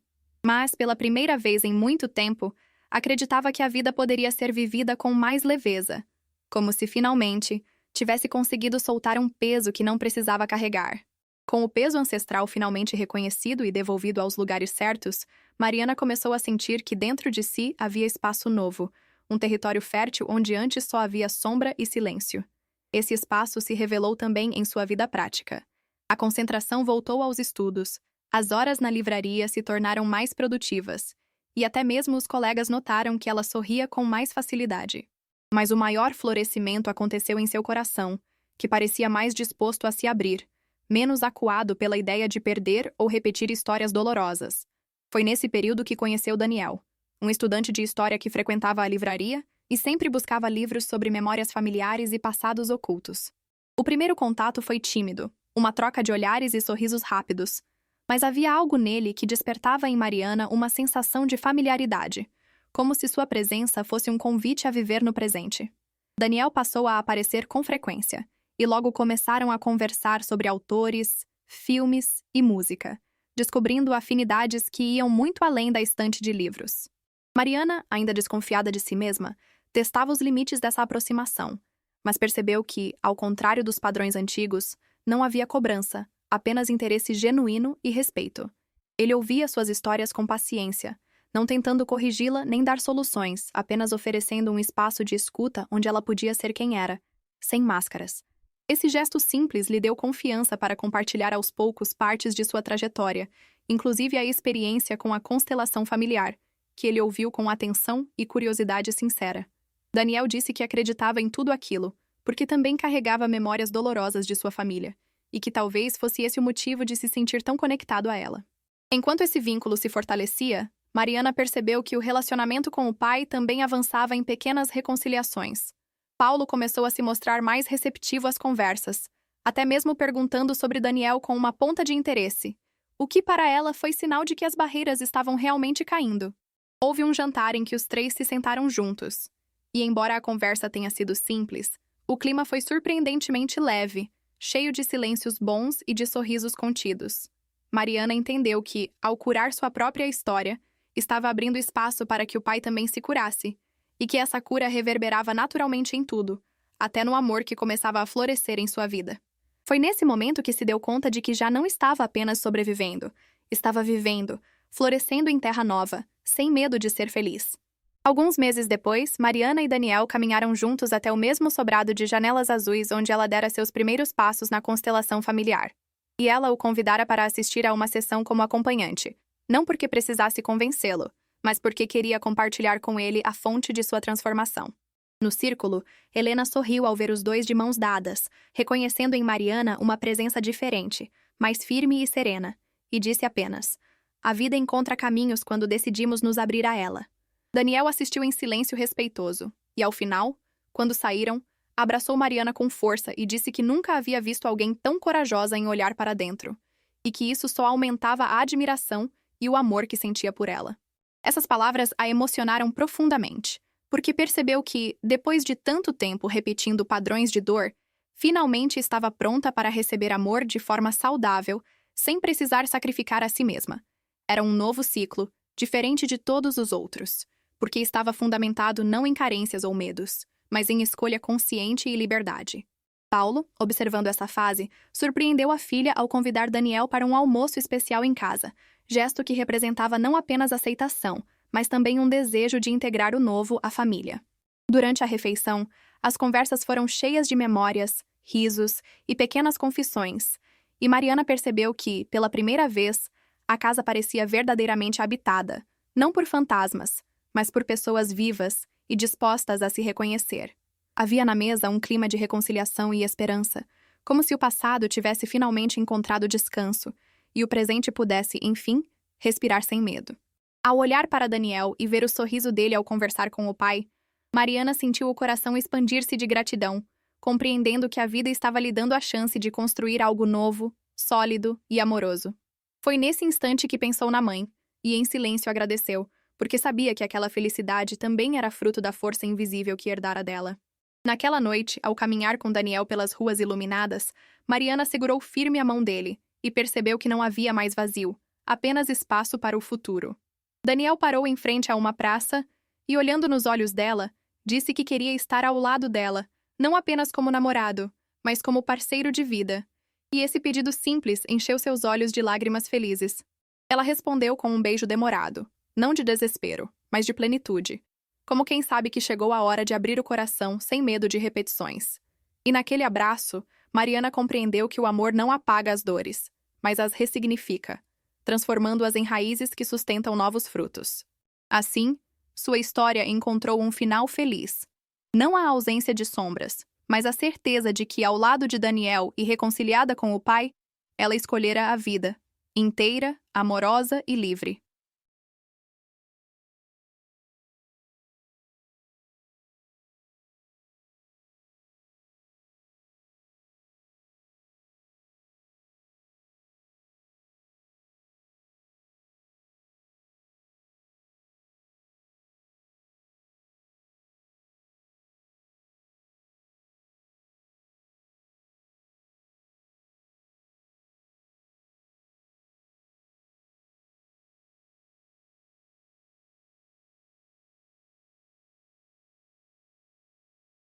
Mas, pela primeira vez em muito tempo, acreditava que a vida poderia ser vivida com mais leveza, como se finalmente tivesse conseguido soltar um peso que não precisava carregar. Com o peso ancestral finalmente reconhecido e devolvido aos lugares certos, Mariana começou a sentir que dentro de si havia espaço novo, um território fértil onde antes só havia sombra e silêncio. Esse espaço se revelou também em sua vida prática. A concentração voltou aos estudos, as horas na livraria se tornaram mais produtivas, e até mesmo os colegas notaram que ela sorria com mais facilidade. Mas o maior florescimento aconteceu em seu coração, que parecia mais disposto a se abrir, menos acuado pela ideia de perder ou repetir histórias dolorosas. Foi nesse período que conheceu Daniel, um estudante de história que frequentava a livraria e sempre buscava livros sobre memórias familiares e passados ocultos. O primeiro contato foi tímido, uma troca de olhares e sorrisos rápidos, mas havia algo nele que despertava em Mariana uma sensação de familiaridade, como se sua presença fosse um convite a viver no presente. Daniel passou a aparecer com frequência, e logo começaram a conversar sobre autores, filmes e música, descobrindo afinidades que iam muito além da estante de livros. Mariana, ainda desconfiada de si mesma, testava os limites dessa aproximação, mas percebeu que, ao contrário dos padrões antigos, não havia cobrança, apenas interesse genuíno e respeito. Ele ouvia suas histórias com paciência, não tentando corrigi-la nem dar soluções, apenas oferecendo um espaço de escuta onde ela podia ser quem era, sem máscaras. Esse gesto simples lhe deu confiança para compartilhar aos poucos partes de sua trajetória, inclusive a experiência com a constelação familiar, que ele ouviu com atenção e curiosidade sincera. Daniel disse que acreditava em tudo aquilo, porque também carregava memórias dolorosas de sua família, e que talvez fosse esse o motivo de se sentir tão conectado a ela. Enquanto esse vínculo se fortalecia, Mariana percebeu que o relacionamento com o pai também avançava em pequenas reconciliações. Paulo começou a se mostrar mais receptivo às conversas, até mesmo perguntando sobre Daniel com uma ponta de interesse, o que para ela foi sinal de que as barreiras estavam realmente caindo. Houve um jantar em que os três se sentaram juntos, e embora a conversa tenha sido simples, o clima foi surpreendentemente leve, cheio de silêncios bons e de sorrisos contidos. Mariana entendeu que, ao curar sua própria história, estava abrindo espaço para que o pai também se curasse, e que essa cura reverberava naturalmente em tudo, até no amor que começava a florescer em sua vida. Foi nesse momento que se deu conta de que já não estava apenas sobrevivendo, estava vivendo, florescendo em terra nova, sem medo de ser feliz. Alguns meses depois, Mariana e Daniel caminharam juntos até o mesmo sobrado de janelas azuis onde ela dera seus primeiros passos na constelação familiar. E ela o convidara para assistir a uma sessão como acompanhante, não porque precisasse convencê-lo, mas porque queria compartilhar com ele a fonte de sua transformação. No círculo, Helena sorriu ao ver os dois de mãos dadas, reconhecendo em Mariana uma presença diferente, mais firme e serena, e disse apenas: "A vida encontra caminhos quando decidimos nos abrir a ela." Daniel assistiu em silêncio respeitoso, e ao final, quando saíram, abraçou Mariana com força e disse que nunca havia visto alguém tão corajosa em olhar para dentro, e que isso só aumentava a admiração e o amor que sentia por ela. Essas palavras a emocionaram profundamente, porque percebeu que, depois de tanto tempo repetindo padrões de dor, finalmente estava pronta para receber amor de forma saudável, sem precisar sacrificar a si mesma. Era um novo ciclo, diferente de todos os outros, porque estava fundamentado não em carências ou medos, mas em escolha consciente e liberdade. Paulo, observando essa fase, surpreendeu a filha ao convidar Daniel para um almoço especial em casa, gesto que representava não apenas aceitação, mas também um desejo de integrar o novo à família. Durante a refeição, as conversas foram cheias de memórias, risos e pequenas confissões, e Mariana percebeu que, pela primeira vez, a casa parecia verdadeiramente habitada, não por fantasmas, mas por pessoas vivas e dispostas a se reconhecer. Havia na mesa um clima de reconciliação e esperança, como se o passado tivesse finalmente encontrado descanso e o presente pudesse, enfim, respirar sem medo. Ao olhar para Daniel e ver o sorriso dele ao conversar com o pai, Mariana sentiu o coração expandir-se de gratidão, compreendendo que a vida estava lhe dando a chance de construir algo novo, sólido e amoroso. Foi nesse instante que pensou na mãe, e em silêncio agradeceu, porque sabia que aquela felicidade também era fruto da força invisível que herdara dela. Naquela noite, ao caminhar com Daniel pelas ruas iluminadas, Mariana segurou firme a mão dele e percebeu que não havia mais vazio, apenas espaço para o futuro. Daniel parou em frente a uma praça e, olhando nos olhos dela, disse que queria estar ao lado dela, não apenas como namorado, mas como parceiro de vida. E esse pedido simples encheu seus olhos de lágrimas felizes. Ela respondeu com um beijo demorado, não de desespero, mas de plenitude, como quem sabe que chegou a hora de abrir o coração sem medo de repetições. E naquele abraço, Mariana compreendeu que o amor não apaga as dores, mas as ressignifica, transformando-as em raízes que sustentam novos frutos. Assim, sua história encontrou um final feliz. Não a ausência de sombras, mas a certeza de que, ao lado de Daniel e reconciliada com o pai, ela escolhera a vida, inteira, amorosa e livre.